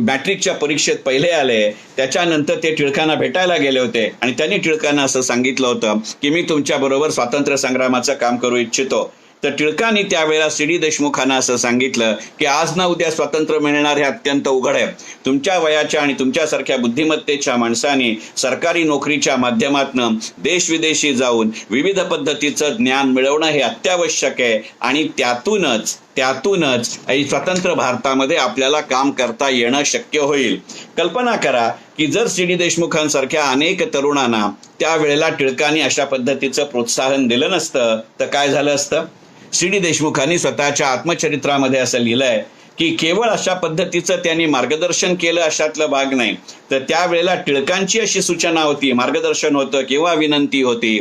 मॅट्रिकच्या परीक्षेत पहिले आले त्याच्यानंतर ते टिळकांना भेटायला गेले होते आणि त्यांनी टिळकांना असं सांगितलं होतं की मी तुमच्याबरोबर स्वातंत्र्य संग्रामाचं काम करू इच्छितो. तर टिळकांनी त्यावेळेला सी डी देशमुखांना असं सांगितलं की आज ना उद्या स्वातंत्र्य मिळणार हे अत्यंत उघड आहे. तुमच्या वयाच्या आणि तुमच्यासारख्या बुद्धिमत्तेच्या माणसांनी सरकारी नोकरीच्या माध्यमातून देशविदेशी जाऊन विविध पद्धतीचं ज्ञान मिळवणं हे अत्यावश्यक आहे आणि त्यातूनच स्वतंत्र भारतामध्ये आपल्याला काम करता येणं शक्य होईल. कल्पना करा की जर सी डी देशमुखांसारख्या अनेक तरुणांना त्यावेळेला टिळकांनी अशा पद्धतीचं प्रोत्साहन दिलं नसतं तर काय झालं असतं. सी डी देशमुखांनी स्वतःच्या आत्मचरित्रामध्ये असं लिहिलंय की केवळ अशा पद्धतीचं त्यांनी मार्गदर्शन केलं अशातला भाग नाही, तर त्यावेळेला टिळकांची अशी सूचना होती, मार्गदर्शन होतं किंवा विनंती होती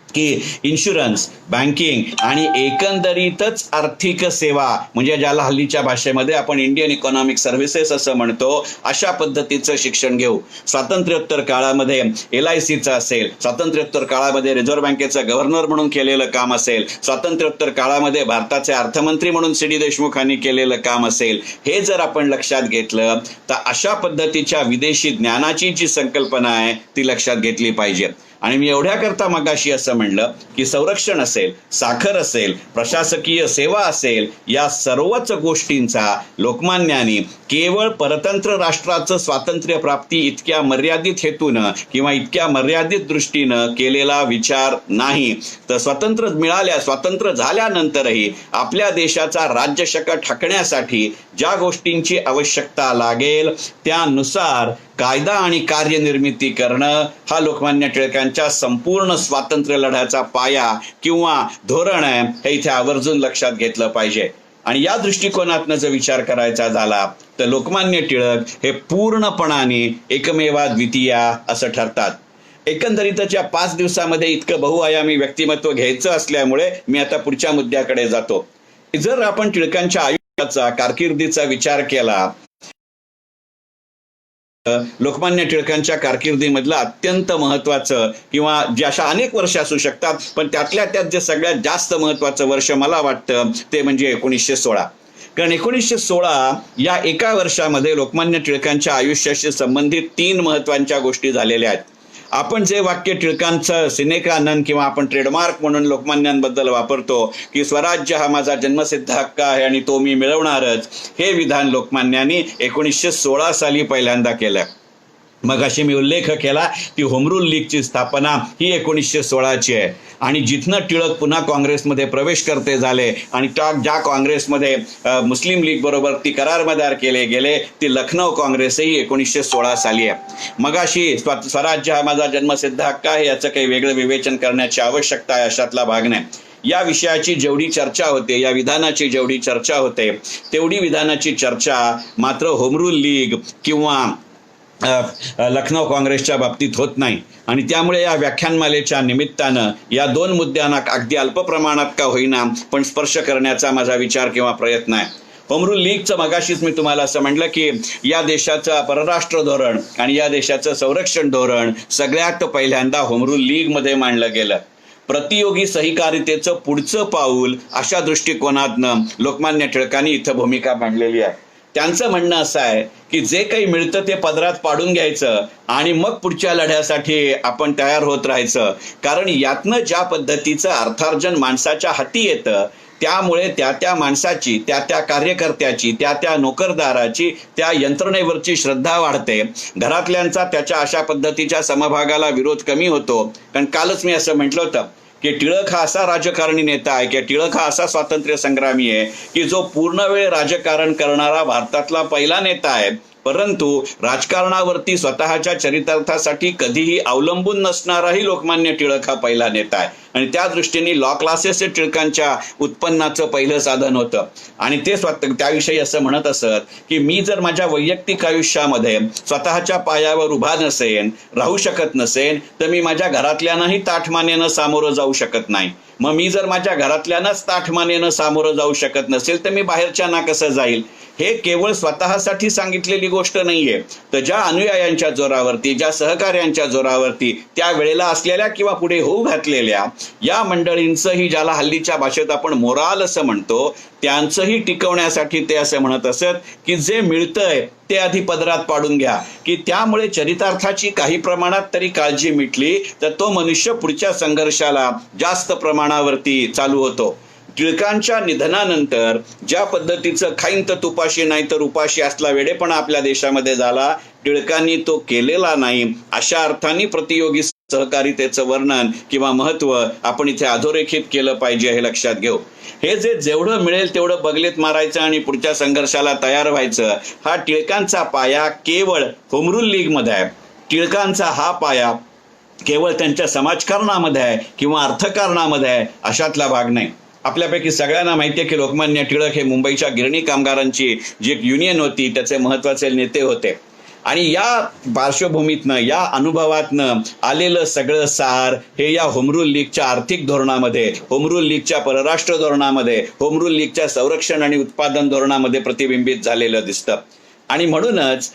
की इन्शुरन्स, बँकिंग आणि एकंदरीतच आर्थिक सेवा म्हणजे ज्याला हल्लीच्या भाषेमध्ये आपण इंडियन इकॉनॉमिक सर्व्हिसेस असं म्हणतो, अशा पद्धतीचं शिक्षण घेऊ. स्वातंत्र्योत्तर काळामध्ये LICचं असेल, स्वातंत्र्योत्तर काळामध्ये रिझर्व्ह बँकेचं गव्हर्नर म्हणून केलेलं काम असेल, स्वातंत्र्योत्तर काळामध्ये भारताचे अर्थमंत्री म्हणून सी डी देशमुखांनी केलेलं काम असेल, हे जर आपण लक्षात घेतलं तर अशा पद्धतीच्या विदेशी ज्ञानाची जी संकल्पना आहे ती लक्षात घेतली पाहिजे. आणि मी एवढ्याकरता मगाशी असं म्हणलं की संरक्षण असेल, साखर असेल, प्रशासकीय सेवा असेल, या सर्वच गोष्टींचा लोकमान्यांनी केवळ परतंत्र राष्ट्राचं स्वातंत्र्य प्राप्ती इतक्या मर्यादित हेतूनं किंवा इतक्या मर्यादित दृष्टीनं केलेला विचार नाही, तर स्वातंत्र्य झाल्यानंतरही आपल्या देशाचा राज्यशक ठाकण्यासाठी ज्या गोष्टींची आवश्यकता लागेल त्यानुसार कायदा आणि कार्यनिर्मिती करणं हा लोकमान्य टिळकांच्या संपूर्ण स्वातंत्र्य लढ्याचा पाया किंवा धोरण आहे, हे इथे आवर्जून लक्षात घेतलं पाहिजे. आणि या दृष्टिकोनातनं जर विचार करायचा झाला तर लोकमान्य टिळक हे पूर्णपणाने एकमेवाद्वितीय असं ठरतात. एकंदरीतच या 5 दिवसामध्ये इतकं बहुआयामी व्यक्तिमत्व घ्यायचं असल्यामुळे मी आता पुढच्या मुद्द्याकडे जातो. जर आपण टिळकांच्या आयुष्याचा, कारकिर्दीचा विचार केला, लोकमान्य टिळकांच्या कारकिर्दीमधलं अत्यंत महत्वाचं किंवा जे अशा अनेक वर्ष असू शकतात पण त्यातल्या त्यात जे सगळ्यात जास्त महत्वाचं वर्ष मला वाटतं ते म्हणजे 1916. कारण 1916 या एका वर्षामध्ये लोकमान्य टिळकांच्या आयुष्याशी संबंधित 3 महत्वाच्या गोष्टी झालेल्या आहेत. आपण जे वाक्य टिळकांचं सिनेकानन किंवा आपण ट्रेडमार्क म्हणून लोकमान्यांबद्दल वापरतो की स्वराज्य हा माझा जन्मसिद्ध हक्क आहे आणि तो मी मिळवणारच, हे विधान लोकमान्यांनी 1916 साली पहिल्यांदा केलं. मग अशी मी उल्लेख केला की होम रूल लीगची स्थापना ही 1916ची आहे आणि जिथनं टिळक पुन्हा काँग्रेसमध्ये प्रवेश करते झाले आणि ज्या काँग्रेसमध्ये मुस्लिम लीग बरोबर ती करारमदार केले गेले ती लखनौ काँग्रेसही 1916 साली आहे. मग अशी स्वराज्य हा माझा जन्मसिद्ध हक्क आहे याचं काही वेगळं विवेचन करण्याची आवश्यकता आहे अशातला भाग नाही. या विषयाची जेवढी चर्चा होते, या विधानाची जेवढी चर्चा होते तेवढी विधानाची चर्चा मात्र होम रूल लीग किंवा लखनौ काँग्रेसच्या बाबतीत होत नाही. आणि त्यामुळे या व्याख्यानमालेच्या निमित्तानं या 2 मुद्द्यांना अगदी अल्प प्रमाणात का होईना पण स्पर्श करण्याचा माझा विचार किंवा प्रयत्न आहे. होम रूल लीगचं मगाशीच मी तुम्हाला असं म्हटलं की या देशाचं परराष्ट्र धोरण आणि या देशाचं संरक्षण धोरण सगळ्यात पहिल्यांदा होम रूल लीगमध्ये मांडलं गेलं. प्रतियोगी सहकारितेचं पुढचं पाऊल अशा दृष्टिकोनातनं लोकमान्य टिळकांनी इथं भूमिका मांडलेली आहे. त्यांचं म्हणणं असं आहे की जे काही मिळतं ते पदरात पाडून घ्यायचं आणि मग पुढच्या लढ्यासाठी आपण तयार होत राहायचं. कारण यातनं ज्या पद्धतीचं अर्थार्जन माणसाच्या हाती येतं त्यामुळे त्या माणसाची, त्या कार्यकर्त्याची, त्या नोकरदाराची, त्या यंत्रणेवरची श्रद्धा वाढते. घरातल्यांचा त्याच्या अशा पद्धतीच्या समभागाला विरोध कमी होतो. कारण कालच मी असं म्हटलं होतं की टिळक हा असा राजकारणी नेता आहे की टिळक हा असा स्वातंत्र्य संग्रामी आहे की जो पूर्ण वेळ राजकारण करणारा भारतातला पहिला नेता आहे, परंतु राजकारणावरती स्वतःच्या चरितार्थासाठी कधीही अवलंबून नसणाराही लोकमान्य टिळक हा पहिला नेता आहे. आणि त्या दृष्टीने लॉ क्लासेस हे टिळकांच्या उत्पन्नाचं पहिलं साधन होतं. आणि ते त्याविषयी असं म्हणत असत की मी जर माझ्या वैयक्तिक आयुष्यामध्ये स्वतःच्या पायावर उभा नसेन, राहू शकत नसेन, तर मी माझ्या घरातल्यांनाही ताठमानेनं सामोरं जाऊ शकत नाही. मग मी जर माझ्या घरातल्यानंच ताठमानेनं सामोरं जाऊ शकत नसेल तर मी बाहेरच्यांना कसं जाईल? हे केवळ स्वतःसाठी सांगितलेली गोष्ट नाहीये, तर ज्या अनुयायांच्या जोरावरती, ज्या सहकार्यांच्या जोरावरती त्या वेळेला असलेल्या किंवा पुढे होऊ घातलेल्या या मंडळींचंही, ज्याला हल्लीच्या भाषेत आपण मोराल असं म्हणतो, त्यांचंही टिकवण्यासाठी ते असं म्हणत असत की जे मिळतंय ते आधी पदरात पाडून घ्या, की त्यामुळे चरितार्थाची काही प्रमाणात तरी काळजी मिटली तर तो मनुष्य पुढच्या संघर्षाला जास्त प्रमाणावरती चालू होतो. टिळकांच्या निधनानंतर ज्या पद्धतीचं खाईन तर तुपाशी नाही तर उपाशी असला वेडेपणा आपल्या देशामध्ये झाला, टिळकांनी तो केलेला नाही. अशा अर्थाने प्रतियोगी सहकारितेचं वर्णन किंवा महत्व आपण इथे अधोरेखित केलं पाहिजे, हे लक्षात घेऊ. हे जे जेवढं मिळेल तेवढं बगलेत मारायचं आणि पुढच्या संघर्षाला तयार व्हायचं, हा टिळकांचा पाया केवळ होमरूल लीगमध्ये आहे. टिळकांचा हा पाया केवळ त्यांच्या समाजकारणामध्ये आहे किंवा अर्थकारणामध्ये आहे अशातला भाग नाही. आपल्यापैकी सगळ्यांना माहिती आहे की लोकमान्य टिळक हे मुंबईच्या गिरणी कामगारांची जी एक युनियन होती त्याचे महत्वाचे नेते होते. आणि या पार्श्वभूमीतनं, या अनुभवातनं आलेलं सगळं सार हे या होमरूल लीगच्या आर्थिक धोरणामध्ये, होमरूल लीगच्या परराष्ट्र धोरणामध्ये, होमरूल लीगच्या संरक्षण आणि उत्पादन धोरणामध्ये प्रतिबिंबित झालेलं दिसतं. आणि म्हणूनच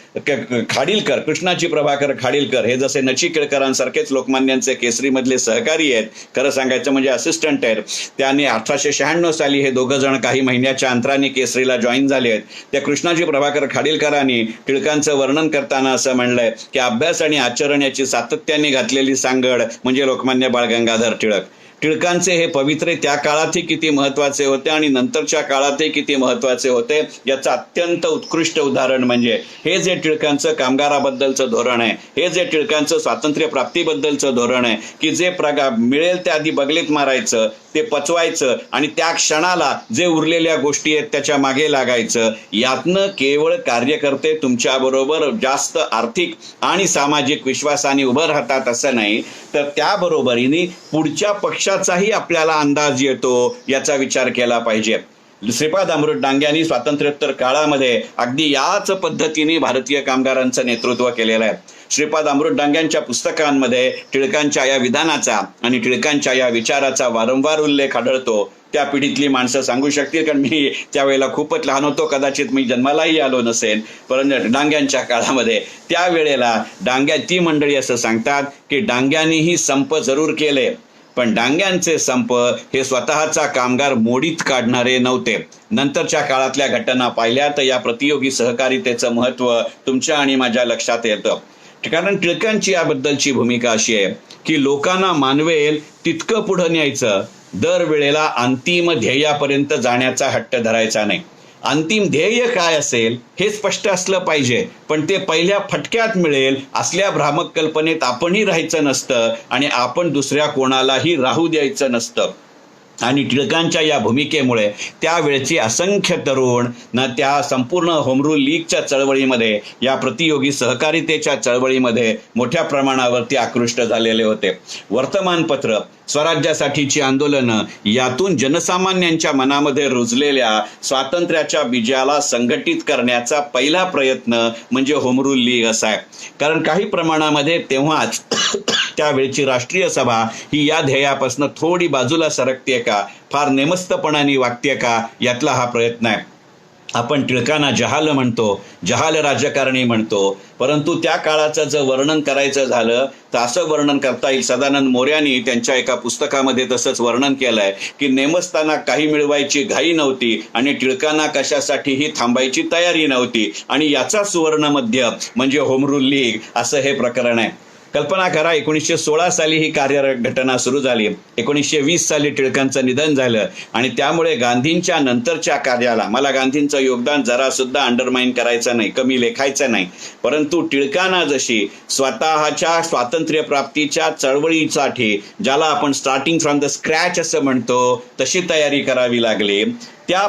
खाडीलकर, कृष्णाजी प्रभाकर खाडीलकर हे जसे नचिकेळकरांसारखेच लोकमान्यांचे केसरीमधले सहकारी आहेत, खरं सांगायचं म्हणजे असिस्टंट आहेत. त्याने 1896 साली हे दोघं जण काही महिन्याच्या अंतराने केसरीला जॉईन झाले आहेत. त्या कृष्णाजी प्रभाकर खाडीलकरांनी टिळकांचं वर्णन करताना असं म्हणलंय की अभ्यास आणि आचरण याची सातत्याने घातलेली सांगड म्हणजे लोकमान्य बाळ गंगाधर टिळक. टिळकांचे हे पवित्रे त्या काळातही किती महत्वाचे होते आणि नंतरच्या काळातही किती महत्वाचे होते याचं अत्यंत उत्कृष्ट उदाहरण म्हणजे हे जे टिळकांचं कामगाराबद्दलचं धोरण आहे, हे जे टिळकांचं स्वातंत्र्य प्राप्तीबद्दलचं धोरण आहे की जे मिळेल ते आधी बगलेत मारायचं, ते पचवायचं आणि त्या क्षणाला जे उरलेल्या गोष्टी आहेत त्याच्या मागे लागायचं. यातनं केवळ कार्यकर्ते तुमच्याबरोबर जास्त आर्थिक आणि सामाजिक विश्वासाने उभं राहतात असं नाही, तर त्याबरोबरीने पुढच्या पक्षाचाही आपल्याला अंदाज येतो याचा विचार केला पाहिजे. श्रीपाद अमृत डांग्यांनी स्वातंत्र्योत्तर काळामध्ये अगदी याच पद्धतीने भारतीय कामगारांचं नेतृत्व केलेलं आहे. श्रीपाद अमृत डांग्यांच्या पुस्तकांमध्ये टिळकांच्या या विधानाचा आणि टिळकांच्या या विचाराचा वारंवार उल्लेख आढळतो. त्या पिढीतली माणसं सांगू शकतील, कारण मी त्यावेळेला खूपच लहान होतो, कदाचित मी जन्मालाही आलो नसेल, परंतु डांग्यांच्या काळामध्ये त्यावेळेला ती मंडळी असं सांगतात की डांग्यांनीही संप जरूर केले, पण डांग्यांचे संप हे स्वतःचा कामगार मोडीत काढणारे नव्हते. नंतरच्या काळातल्या घटना पाहिल्या तर या प्रतियोगी सहकारितेचं महत्व तुमच्या आणि माझ्या लक्षात येतं. कारण टिळकांची याबद्दलची भूमिका अशी आहे की लोकांना मानवेल तितकं पुढं न्यायचं, दरवेळेला अंतिम ध्येयापर्यंत जाण्याचा हट्ट धरायचा नाही. अंतिम ध्येय काय असेल हे स्पष्ट असलं पाहिजे, पण ते पहिल्या फटक्यात मिळेल असल्या भ्रामक कल्पनेत आपणही राहायचं नसतं आणि आपण दुसऱ्या कोणालाही राहू द्यायचं नसतं. आणि टिळकांच्या या भूमिकेमुळे त्यावेळची असंख्य तरुण त्या संपूर्ण होमरूल लीगच्या चळवळीमध्ये, या प्रतियोगी सहकारितेच्या चळवळीमध्ये मोठ्या प्रमाणावरती आकृष्ट झालेले होते. वर्तमानपत्र, स्वराज्यासाठीची आंदोलनं यातून जनसामान्यांच्या मनामध्ये रुजलेल्या स्वातंत्र्याच्या बीजाला संघटित करण्याचा पहिला प्रयत्न म्हणजे होमरूल लीग असा आहे. कारण काही प्रमाणामध्ये तेव्हाच त्यावेळची राष्ट्रीय सभा ही या ध्येयापासून थोडी बाजूला सरकते का, फार नेमस्तपणाने वागते का, यातला हा प्रयत्न आहे. आपण टिळकांना जहाल म्हणतो, जहाल राजकारणी म्हणतो, परंतु त्या काळाचं जर वर्णन करायचं झालं तर असं वर्णन करता येईल. सदानंद मोऱ्यांनी त्यांच्या एका पुस्तकामध्ये तसंच वर्णन केलंय की नेमस्ताना काही मिळवायची घाई नव्हती आणि टिळकांना कशासाठीही थांबायची तयारी नव्हती, आणि याचा सुवर्ण मध्य म्हणजे होमरूल लीग असं हे प्रकरण आहे. कल्पना करा, 1916 साली ही कार्यघटना सुरू झाली. 1920 साली टिळकांचं निधन झालं आणि त्यामुळे गांधींच्या नंतरच्या कार्याला, मला गांधींचं योगदान जरा सुद्धा अंडरमाइन करायचं नाही, कमी लेखायचं नाही, परंतु टिळकांना जशी स्वतःच्या स्वातंत्र्य प्राप्तीच्या चळवळीसाठी, ज्याला आपण स्टार्टिंग फ्रॉम द स्क्रॅच असं म्हणतो, तशी तयारी करावी लागली. त्या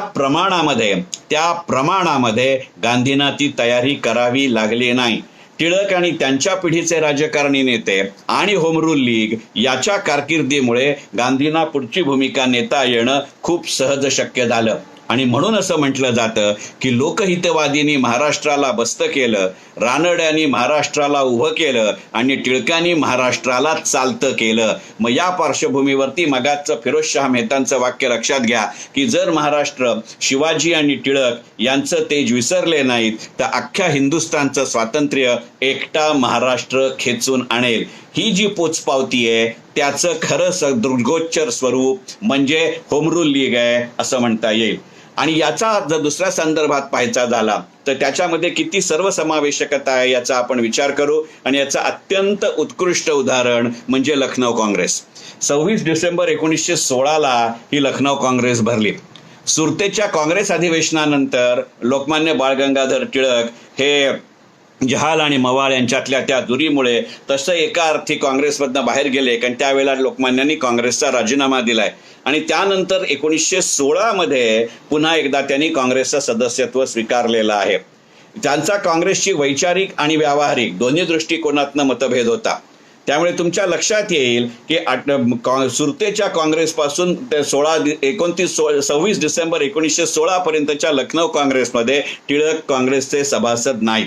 प्रमाणामध्ये गांधींना ती तयारी करावी लागली नाही. टिळक आणि त्यांच्या पिढीचे राजकारणी नेते आणि होमरूल लीग याच्या कारकिर्दीमुळे गांधींना पुढची भूमिका नेता येणं खूप सहज शक्य झालं. आणि म्हणून असं म्हटलं जातं की लोकहितवादींनी महाराष्ट्राला बस्त केलं, रानड्यांनी महाराष्ट्राला उभं केलं आणि टिळकांनी महाराष्ट्राला चालतं केलं. मग या पार्श्वभूमीवरती मगाचं फिरोजशाह मेहतांचं वाक्य लक्षात घ्या की जर महाराष्ट्र शिवाजी आणि टिळक यांचं तेज विसरले नाहीत तर अख्ख्या हिंदुस्थानचं स्वातंत्र्य एकटा महाराष्ट्र खेचून आणेल. ही जी पोचपावती आहे त्याचं खरं दृग्गोचर स्वरूप म्हणजे होम रूल लीग आहे असं म्हणता येईल. आणि याचा जर दुसऱ्या संदर्भात पाहायचा झाला तर त्याच्यामध्ये किती सर्वसमावेशकता आहे याचा आपण विचार करू. आणि याचं अत्यंत उत्कृष्ट उदाहरण म्हणजे लखनौ काँग्रेस. 26 डिसेंबर 1916 ही लखनौ काँग्रेस भरली. सुरतेच्या काँग्रेस अधिवेशनानंतर लोकमान्य बाळ गंगाधर टिळक हे जहाल आणि मवाळ यांच्यातल्या त्या दुरीमुळे तसं एका अर्थी काँग्रेसमधनं बाहेर गेले, कारण त्यावेळेला लोकमान्यांनी काँग्रेसचा राजीनामा दिलाय. आणि त्यानंतर 1916 मध्ये पुन्हा एकदा त्यांनी काँग्रेसचं सदस्यत्व स्वीकारलेलं आहे. त्यांचा काँग्रेसची वैचारिक आणि व्यावहारिक दोन्ही दृष्टिकोनातनं मतभेद होता. त्यामुळे तुमच्या लक्षात येईल की सुरतेच्या काँग्रेसपासून ते 26 डिसेंबर 1916 पर्यंतच्या लखनौ काँग्रेसमध्ये टिळक काँग्रेसचे सभासद नाही.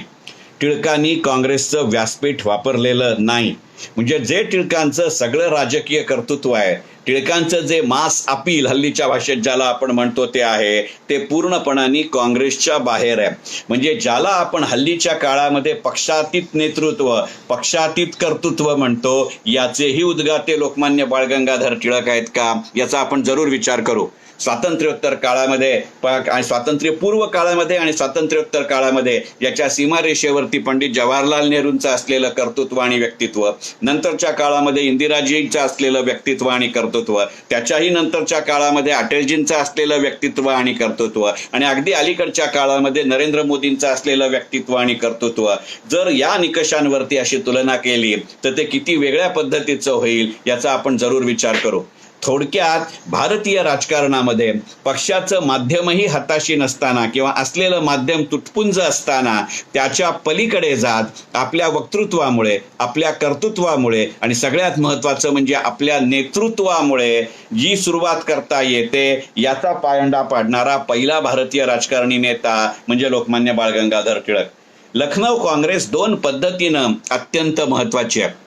टिळकांनी काँग्रेसचं व्यासपीठ वापरलेलं नाही. म्हणजे जे टिळकांचं सगळं राजकीय कर्तृत्व आहे, टिळकांचं जे मास अपील हल्लीच्या भाषेत ज्याला आपण म्हणतो ते आहे, ते पूर्णपणाने काँग्रेसच्या बाहेर आहे. म्हणजे ज्याला आपण हल्लीच्या काळामध्ये पक्षातीत नेतृत्व, पक्षातीत कर्तृत्व म्हणतो, याचेही उद्गाते लोकमान्य बाळ गंगाधर टिळक आहेत का याचा आपण जरूर विचार करू. स्वातंत्र्योत्तर काळामध्ये आणि स्वातंत्र्यपूर्व काळामध्ये आणि स्वातंत्र्योत्तर काळामध्ये याच्या सीमारेषेवरती पंडित जवाहरलाल नेहरूंचं असलेलं कर्तृत्व आणि व्यक्तित्व, नंतरच्या काळामध्ये इंदिराजींचं असलेलं व्यक्तित्व आणि कर्तृत्व, त्याच्याही नंतरच्या काळामध्ये अटलजींचं असलेलं व्यक्तित्व आणि कर्तृत्व, आणि अगदी अलीकडच्या काळामध्ये नरेंद्र मोदींचं असलेलं व्यक्तित्व आणि कर्तृत्व, जर या निकषांवरती अशी तुलना केली तर ते किती वेगळ्या पद्धतीचं होईल याचा आपण जरूर विचार करू. थोडक्यात भारतीय राजकारणामध्ये पक्षाचं माध्यमही हाताशी नसताना किंवा असलेलं माध्यम तुटपुंज असताना त्याच्या पलीकडे जात आपल्या वक्तृत्वामुळे, आपल्या कर्तृत्वामुळे आणि सगळ्यात महत्त्वाचं म्हणजे आपल्या नेतृत्वामुळे जी सुरुवात करता येते याचा पायंडा पाडणारा पहिला भारतीय राजकारणी नेता म्हणजे लोकमान्य बाळ गंगाधर टिळक. लखनौ काँग्रेस 2 पद्धतीनं अत्यंत महत्त्वाची आहे.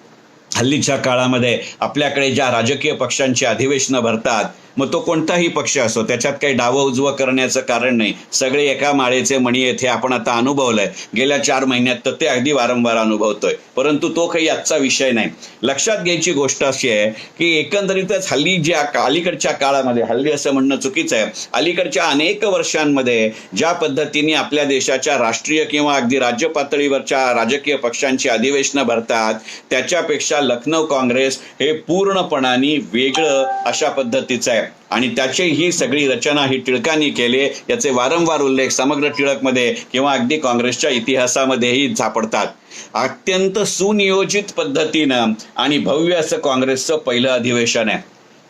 हल्लीच्या काळामध्ये आपल्याकडे ज्या राजकीय पक्षांची अधिवेशनं भरतात, मग तो कोणताही पक्ष असो, त्याच्यात काही डावं उजवं करण्याचं कारण नाही. सगळे एका माळेचे मणी येथे आपण आता अनुभवलंय. गेल्या 4 महिन्यात तर ते अगदी वारंवार अनुभवतोय, परंतु तो काही आजचा विषय नाही. लक्षात घ्यायची गोष्ट अशी आहे की एकंदरीतच हल्ली ज्या अलीकडच्या काळामध्ये, हल्ली असं म्हणणं चुकीचं आहे, अलीकडच्या अनेक वर्षांमध्ये ज्या पद्धतीने आपल्या देशाच्या राष्ट्रीय किंवा अगदी राज्य पातळीवरच्या राजकीय पक्षांची अधिवेशनं भरतात, त्याच्यापेक्षा लखनौ काँग्रेस हे पूर्णपणाने वेगळं अशा पद्धतीचं आहे. आणि त्याची ही सगळी रचना ही टिळकांनी केली, याचे वारंवार उल्लेख समग्र टिळकमध्ये किंवा अगदी काँग्रेसच्या इतिहासामध्येही सापडतात. अत्यंत सुनियोजित पद्धतीनं आणि भव्य असं काँग्रेसचं पहिलं अधिवेशन आहे.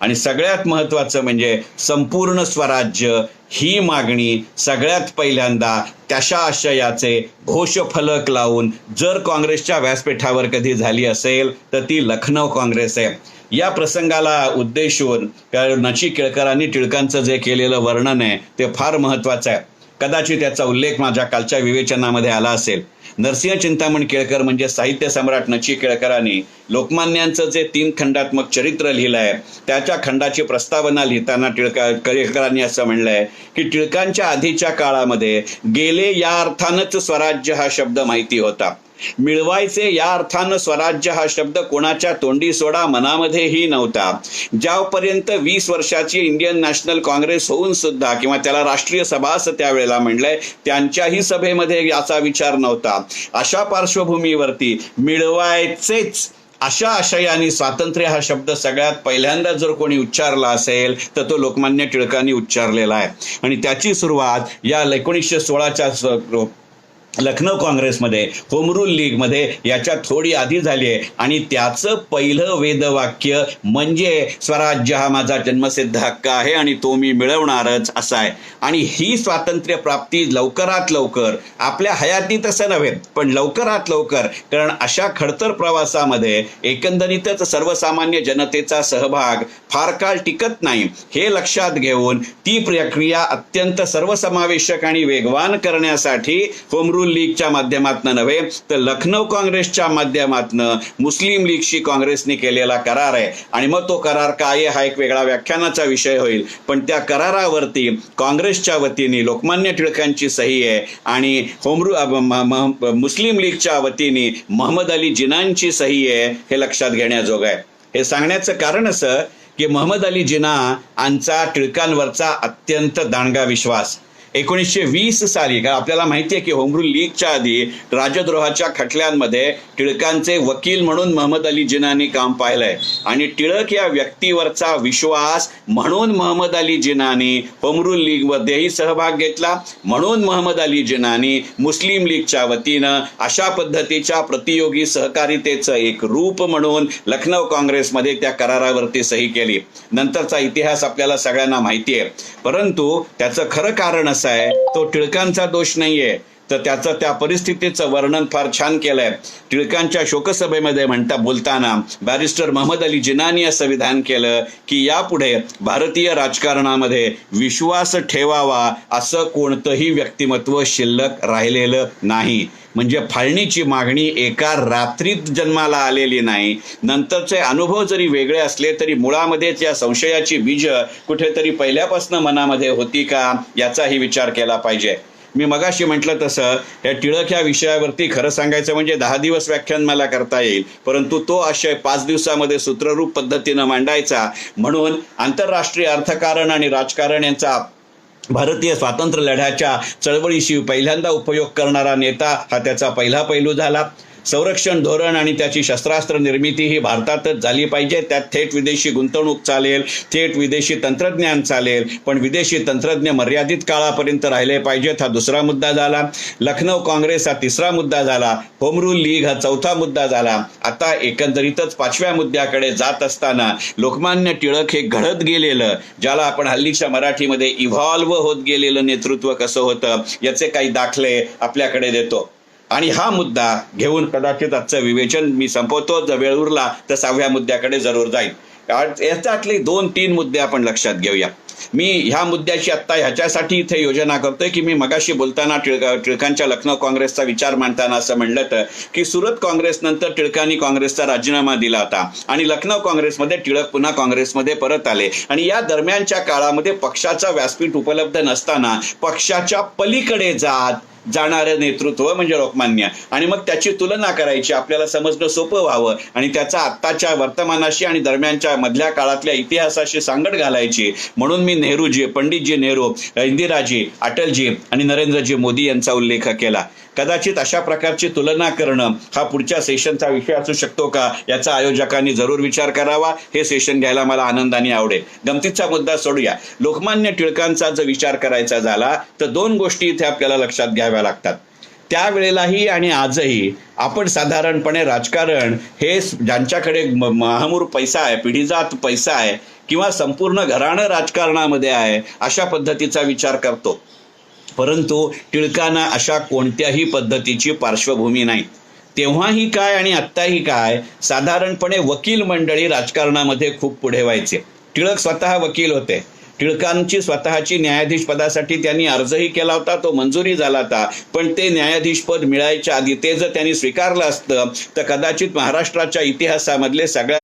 आणि सगळ्यात महत्त्वाचं म्हणजे संपूर्ण स्वराज्य ही मागणी सगळ्यात पहिल्यांदा त्याच्या आशयाचे घोषफलक लावून जर काँग्रेसच्या व्यासपीठावर कधी झाली असेल तर ती लखनौ काँग्रेस आहे. या प्रसंगाला उद्देशून नची केळकरांनी टिळकांचं जे केलेलं वर्णन आहे ते फार महत्त्वाचं आहे. कदाचित त्याचा उल्लेख माझ्या कालच्या विवेचनामध्ये आला असेल. नरसिंह चिंतामण केळकर म्हणजे साहित्य सम्राट नची केळकरांनी लोकमान्यांचं जे 3 खंडात्मक चरित्र लिहिलं आहे, त्याच्या खंडाची प्रस्तावना लिहिताना केळकरांनी असं म्हणलंय की टिळकांच्या आधीच्या काळामध्ये गेले या अर्थानंच स्वराज्य हा शब्द माहिती होता. मिळवायचे या अर्थानं स्वराज्य हा शब्द कोणाच्या तोंडी सोडा मनामध्येही नव्हता. ज्यापर्यंत 20 वर्षाची इंडियन नॅशनल काँग्रेस होऊन सुद्धा किंवा त्याला राष्ट्रीय सभा असं त्यावेळेला म्हणलंय, त्यांच्याही सभेमध्ये याचा विचार नव्हता. अशा पार्श्वभूमीवरती मिळवायचेच अशा आशयाने स्वातंत्र्य हा शब्द सगळ्यात पहिल्यांदा जर कोणी उच्चारला असेल तर तो लोकमान्य टिळकांनी उच्चारलेला आहे. आणि त्याची सुरुवात या 1916च्या लखनौ काँग्रेसमध्ये, होम रूल लीगमध्ये याच्या थोडी आधी झाली आहे. आणि त्याचं पहिलं वेदवाक्य म्हणजे स्वराज्य हा माझा जन्मसिद्ध हक्क आहे आणि तो मी मिळवणारच असा आहे. आणि ही स्वातंत्र्य प्राप्ती लवकरात लवकर, आपल्या हयातीत तसं नव्हे पण लवकरात लवकर, कारण अशा खडतर प्रवासामध्ये एकंदरीतच सर्वसामान्य जनतेचा सहभाग फार काळ टिकत नाही. हे लक्षात घेऊन ती प्रक्रिया अत्यंत सर्वसमावेशक आणि वेगवान करण्यासाठी होम रूल लीगच्या माध्यमातून नव्हे तर लखनौ काँग्रेसच्या माध्यमातून मुस्लिम लीगशी काँग्रेसने केलेला करार आहे. आणि मग तो करार काय हा एक वेगळा व्याख्यानाचा विषय होईल. पण त्या करारावरती काँग्रेसच्या वतीने लोकमान्य टिळकांची सही आहे आणि मुस्लिम लीगच्या वतीने मोहम्मद अली जिनांची सही आहे. हे लक्षात घेण्याजोगं आहे. हे सांगण्याचं कारण असं की मोहम्मद अली जिना यांचा टिळकांवरचा अत्यंत दांडगा विश्वास 1920 साली, का आपल्याला माहिती आहे की होम रूल लीगच्या आधी राजद्रोहाच्या खटल्यांमध्ये टिळकांचे वकील म्हणून मोहम्मद अली जिनांनी काम पाहिलंय. आणि टिळक या व्यक्तीवरचा विश्वास म्हणून मोहम्मद अली जिनांनी होम रूल लीगमध्येही सहभाग घेतला. म्हणून मोहम्मद अली जिनांनी मुस्लिम लीगच्या वतीनं अशा पद्धतीच्या प्रतियोगी सहकारितेचं एक रूप म्हणून लखनौ काँग्रेसमध्ये त्या करारावरती सही केली. नंतरचा इतिहास आपल्याला सगळ्यांना माहिती आहे. परंतु त्याचं खरं कारण असं आहे, तो टिळकांचा दोष नाहीये, तर त्याचं त्या परिस्थितीचं वर्णन फार छान केलंय. टिळकांच्या शोकसभेमध्ये बोलताना बॅरिस्टर मोहम्मद अली जिनांनी असं विधान केलं की यापुढे भारतीय राजकारणामध्ये विश्वास ठेवावा असं कोणतंही व्यक्तिमत्व शिल्लक राहिलेलं नाही. म्हणजे फाळणीची मागणी एका रात्रीत जन्माला आलेली नाही. नंतरचे अनुभव जरी वेगळे असले तरी मुळामध्येच या संशयाची बीज कुठेतरी पहिल्यापासून मनामध्ये होती का याचाही विचार केला पाहिजे. मी मगाशी म्हटलं तसं या टिळक या विषयावरती खरं सांगायचं म्हणजे 10 दिवस व्याख्यान मला करता येईल. परंतु तो आशय 5 दिवसामध्ये सूत्ररूप पद्धतीनं मांडायचा म्हणून आंतरराष्ट्रीय अर्थकारण आणि राजकारण यांचा भारतीय स्वातंत्र्य लढ्याच्या चळवळीशी पहिल्यांदा उपयोग करणारा नेता हा त्याचा पहिला पैलू झाला. संरक्षण धोरण आणि त्याची शस्त्रास्त्र निर्मिती ही भारतातच झाली पाहिजे. त्यात थेट विदेशी गुंतवणूक चालेल, थेट विदेशी तंत्रज्ञान चालेल, पण विदेशी तंत्रज्ञ मर्यादित काळापर्यंत राहिले पाहिजेत हा दुसरा मुद्दा झाला. लखनौ काँग्रेस हा तिसरा मुद्दा झाला. होम रूल लीग हा चौथा मुद्दा झाला. आता एकंदरीतच 5व्या मुद्द्याकडे जात असताना लोकमान्य टिळक हे घडत गेलेलं, ज्याला आपण हल्लीच्या मराठीमध्ये इव्हॉल्व होत गेलेलं नेतृत्व कसं होतं याचे काही दाखले आपल्याकडे देतो. आणि हा मुद्दा घेऊन कदाचित आजचं विवेचन मी संपवतो. जर वेळ उरला तर 6व्या मुद्द्याकडे जरूर जाईल. याच्यातले 2-3 मुद्दे आपण लक्षात घेऊया. मी ह्या मुद्द्याची आत्ता ह्याच्यासाठी इथे योजना करतोय की मी मगाशी बोलताना टिळकांच्या लखनौ काँग्रेसचा विचार मांडताना असं म्हणलं तर की सुरत काँग्रेसनंतर टिळकांनी काँग्रेसचा राजीनामा दिला होता आणि लखनौ काँग्रेसमध्ये टिळक पुन्हा काँग्रेसमध्ये परत आले. आणि या दरम्यानच्या काळामध्ये पक्षाचा व्यासपीठ उपलब्ध नसताना पक्षाच्या पलीकडे जाणारं नेतृत्व म्हणजे लोकमान्य. आणि मग त्याची तुलना करायची, आपल्याला समजणं सोपं व्हावं आणि त्याचा आत्ताच्या वर्तमानाशी आणि दरम्यानच्या मधल्या काळातल्या इतिहासाशी सांगड घालायची म्हणून मी नेहरूजी, पंडितजी नेहरू, इंदिराजी, अटलजी आणि नरेंद्रजी मोदी यांचा उल्लेख केला. कदाचित अशा प्रकारची तुलना करणं हा पुढच्या सेशनचा विषय असू शकतो का याचा आयोजकांनी जरूर विचार करावा. हे सेशन घ्यायला मला आनंदाने आवडेल. गमतीचा मुद्दा सोडूया. लोकमान्य टिळकांचा जर विचार करायचा झाला तर 2 गोष्टी इथे आपल्याला लक्षात घ्याव्या लागतात. त्यावेळेलाही आणि आजही आपण साधारणपणे राजकारण हे ज्यांच्याकडे महामूर पैसा आहे, पिढीजात पैसा आहे किंवा संपूर्ण घराणं राजकारणामध्ये आहे अशा पद्धतीचा विचार करतो. परंतु टिळकांना अशा कोणत्याही पद्धतीची पार्श्वभूमी नाही. तेव्हाही काय आणि आत्ताही काय, साधारणपणे वकील मंडळी राजकारणामध्ये खूप पुढे व्हायचे. टिळक स्वतः वकील होते. टिळकांची स्वतःची न्यायाधीश पदासाठी त्यांनी अर्जही केला होता, तो मंजुरी झाला होता. पण ते न्यायाधीश पद मिळायच्या आधी ते जर त्यांनी स्वीकारलं असतं तर कदाचित महाराष्ट्राच्या इतिहासामधले सगळ्यात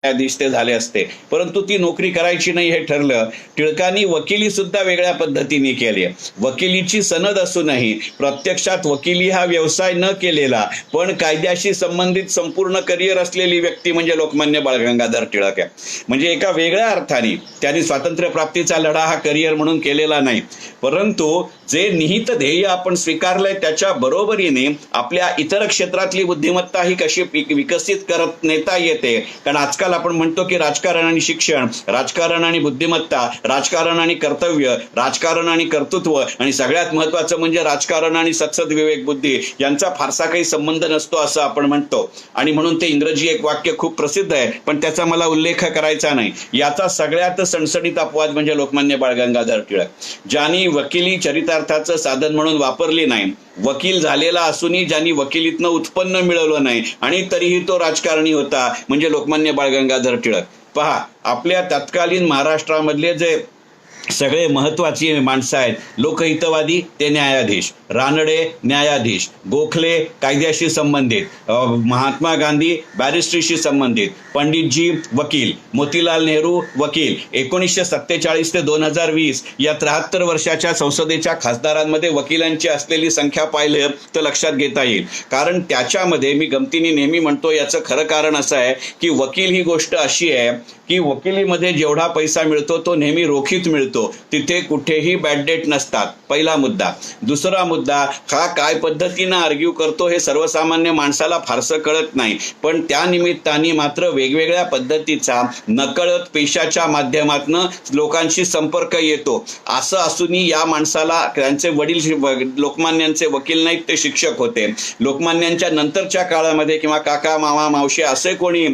न्यायाधीश ते झाले असते. परंतु ती नोकरी करायची नाही हे ठरलं. टिळकांनी वकिली सुद्धा वेगळ्या पद्धतीने केली. वकिलीची सनद असूनही प्रत्यक्षात वकिली हा व्यवसाय न केलेला पण कायद्याशी संबंधित संपूर्ण करिअर असलेली व्यक्ती म्हणजे लोकमान्य बाळ गंगाधर टिळक आहे. म्हणजे एका वेगळ्या अर्थाने त्यांनी स्वातंत्र्य प्राप्तीचा लढा हा करिअर म्हणून केलेला नाही, परंतु जे निहित ध्येय आपण स्वीकारलंय त्याच्या बरोबरीने आपल्या इतर क्षेत्रातली बुद्धिमत्ता ही कशी विकसित करत नेता येते. कारण आजकाल आपण म्हणतो की राजकारण आणि शिक्षण, राजकारण आणि बुद्धिमत्ता, राजकारण आणि कर्तव्य, राजकारण आणि कर्तृत्व आणि सगळ्यात महत्वाचं म्हणजे राजकारण आणि सत्सद विवेक बुद्धी यांचा फारसा काही संबंध नसतो असं आपण म्हणतो. आणि म्हणून ते इंग्रजी एक वाक्य खूप प्रसिद्ध आहे, पण त्याचा मला उल्लेख करायचा नाही. याचा सगळ्यात सणसणीत अपवाद म्हणजे लोकमान्य बाळ गंगाधर टिळक, ज्यांनी वकिली चरितार्थाचं साधन म्हणून वापरली नाही. वकील झालेला असूनही ज्यांनी वकिलीतनं उत्पन्न मिळवलं नाही आणि तरीही तो राजकारणी होता म्हणजे लोकमान्य बाळ गंगाधर टिळक. पहा, आपल्या तत्कालीन महाराष्ट्रामधले जे सगळे महत्वाची माणसं आहेत, लोकहितवादी ते न्यायाधीश, रानडे न्यायाधीश, गोखले कायद्याशी संबंधित, महात्मा गांधी बॅरिस्ट्रीशी संबंधित, पंडितजी वकील, मोतीलाल नेहरू वकील. 1947 ते 2020 या 73 वर्षाच्या संसदेच्या खासदारांमध्ये वकिलांची असलेली संख्या पाहिलं तर लक्षात घेता येईल. कारण त्याच्यामध्ये मी गमतीने नेहमी म्हणतो, याचं खरं कारण असं आहे की वकील ही गोष्ट अशी आहे की वकिलीमध्ये जेवढा पैसा मिळतो तो नेहमी रोखीत मिळतो, तिथे कुठेही बॅड डेट नसतात. पहिला मुद्दा. दुसरा मुद्दा, हा काय पद्धतीनं आर्ग्यू करतो हे सर्वसामान्य माणसाला फारसं कळत नाही, पण त्या निमित्ताने मात्र वेगवेगळ्या पद्धतीचा नकळत पेशाच्या माध्यमातून लोकांशी संपर्क येतो. असं असूनही या माणसाला त्यांचे वडील लोकमान्यांचे वकील नाहीत, ते शिक्षक होते. लोकमान्यांच्या नंतरच्या काळामध्ये किंवा काका मामा मावशी असे कोणी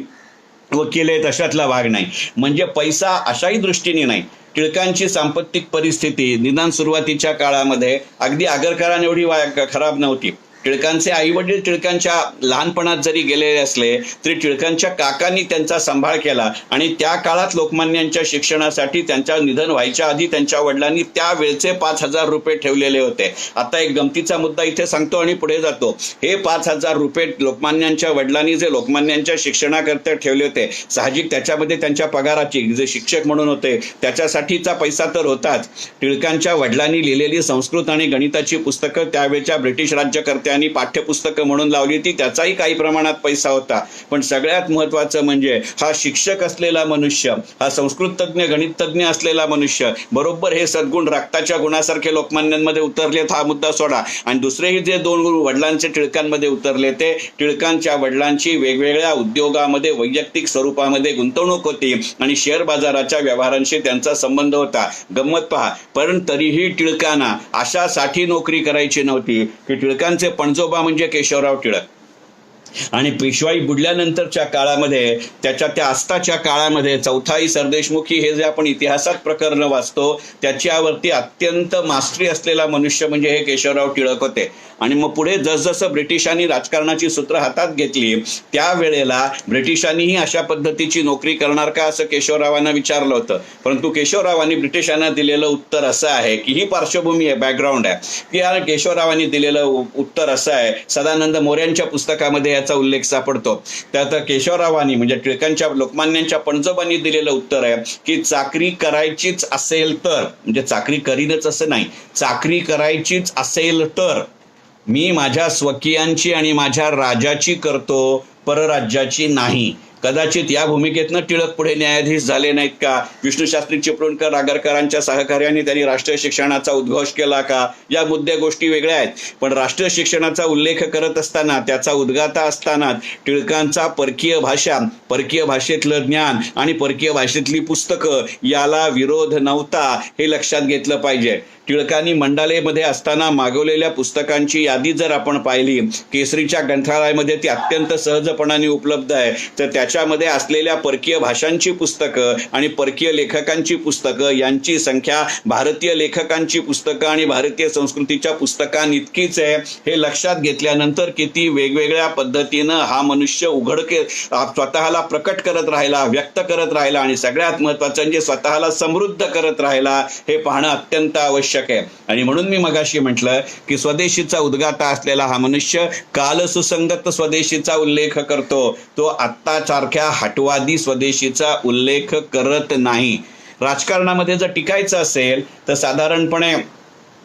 वकील आहेत अशातला भाग नाही. म्हणजे पैसा अशाही दृष्टीने नाही. टिळकांची सांपत्तिक परिस्थिती निदान सुरुवातीच्या काळामध्ये अगदी आगरकरांना एवढी खराब नव्हती. टिळकांचे आई वडील टिळकांच्या लहानपणात जरी गेलेले असले तरी टिळकांच्या काकांनी त्यांचा सांभाळ केला आणि त्या काळात लोकमान्यांच्या शिक्षणासाठी त्यांच्या निधन व्हायच्या आधी त्यांच्या वडिलांनी त्यावेळचे 5,000 रुपये ठेवलेले होते. आता एक गमतीचा मुद्दा इथे सांगतो आणि पुढे जातो. हे 5,000 रुपये लोकमान्यांच्या वडिलांनी जे लोकमान्यांच्या शिक्षणाकरता ठेवले होते, साहजिक त्याच्यामध्ये त्यांच्या पगाराची, जे शिक्षक म्हणून होते त्याच्यासाठीचा पैसा तर होताच. टिळकांच्या वडिलांनी लिहिलेली संस्कृत आणि गणिताची पुस्तकं त्यावेळच्या ब्रिटिश राज्यकर्त्यांनी पाठ्यपुस्तकं म्हणून लावली होती, त्याचाही काही प्रमाणात पैसा होता. पण सगळ्यात महत्वाचं म्हणजे हा शिक्षक असलेला मनुष्य, हा संस्कृत तज्ञ गणित तज्ञ असलेला मनुष्य, बरोबर हे सद्गुण रक्ताच्या गुणासारखे लोकमान्यांमध्ये उतरलेत, हा मुद्दा सोडा. आणि दुसरेही जे 2 वडिलांचे टिळकांमध्ये उतरले ते टिळकांच्या वडिलांची वेगवेगळ्या उद्योगामध्ये वैयक्तिक स्वरूपामध्ये गुंतवणूक होती आणि शेअर बाजाराच्या व्यवहारांशी त्यांचा संबंध होता. गंमत पहा, पण तरीही टिळकांना अशासाठी नोकरी करायची नव्हती की टिळकांचे पणजोबा म्हणजे केशवराव टिळक. आणि पेशवाई बुडल्यानंतरच्या काळामध्ये, त्याच्या त्या आस्थाच्या काळामध्ये चौथाई सरदेशमुखी हे जे आपण इतिहासात प्रकरण वाचतो त्याच्यावरती अत्यंत मास्टरी असलेला मनुष्य म्हणजे हे केशवराव टिळक होते. आणि मग पुढे जसजसं ब्रिटिशांनी राजकारणाची सूत्र हातात घेतली त्यावेळेला ब्रिटिशांनीही अशा पद्धतीची नोकरी करणार का असं केशवरावांना विचारलं होतं. परंतु केशवरावांनी ब्रिटिशांना दिलेलं उत्तर असं आहे की ही पार्श्वभूमी आहे, बॅकग्राऊंड आहे, की केशवरावांनी दिलेलं उत्तर असं आहे, सदानंद मोऱ्यांच्या पुस्तकामध्ये याचा उल्लेख सापडतो. त्यात केशवरावांनी म्हणजे टिळकांच्या लोकमान्यांच्या पणजोबांनी दिलेलं उत्तर आहे की चाकरी करायचीच असेल तर, म्हणजे चाकरी करीनच असं नाही, चाकरी करायचीच असेल तर मी माझ्या स्वकीयांची आणि माझ्या राजाची करतो, परराज्याची नाही. कदाचित या भूमिकेतनं टिळक पुढे न्यायाधीश झाले नाहीत का? विष्णुशास्त्री चिपळूणकर आगरकरांच्या सहकार्याने त्यांनी राष्ट्रीय शिक्षणाचा उद्घोष केला का? या मुद्दे गोष्टी वेगळ्या आहेत. पण राष्ट्रीय शिक्षणाचा उल्लेख करत असताना, त्याचा उद्गाता असताना टिळकांचा परकीय भाषा, परकीय भाषेतलं ज्ञान आणि परकीय भाषेतली पुस्तकं याला विरोध नव्हता, हे लक्षात घेतलं पाहिजे. टिळकांनी मंडालेमध्ये असताना मागवलेल्या पुस्तकांची यादी जर आपण पाहिली, केसरीच्या ग्रंथालयामध्ये ती अत्यंत सहजपणाने उपलब्ध आहे, तर त्याच्यामध्ये असलेल्या परकीय भाषांची पुस्तकं आणि परकीय लेखकांची पुस्तकं यांची संख्या भारतीय लेखकांची पुस्तकं आणि भारतीय संस्कृतीच्या पुस्तकांइतकीच आहे. हे लक्षात घेतल्यानंतर किती वेगवेगळ्या पद्धतीनं हा मनुष्य उघडके स्वतःला प्रकट करत राहिला, व्यक्त करत राहिला आणि सगळ्यात महत्त्वाचं म्हणजे स्वतःला समृद्ध करत राहिला, हे पाहणं अत्यंत आवश्यक आहे. आणि म्हणून मी मगाशी म्हटलं की स्वदेशीचा उद्गाता असलेला हा मनुष्य कालसुसंगत स्वदेशीचा उल्लेख करतो, तो आत्तासारख्या हटवादी स्वदेशीचा उल्लेख करत नाही. राजकारणामध्ये जर टिकायचं असेल तर साधारणपणे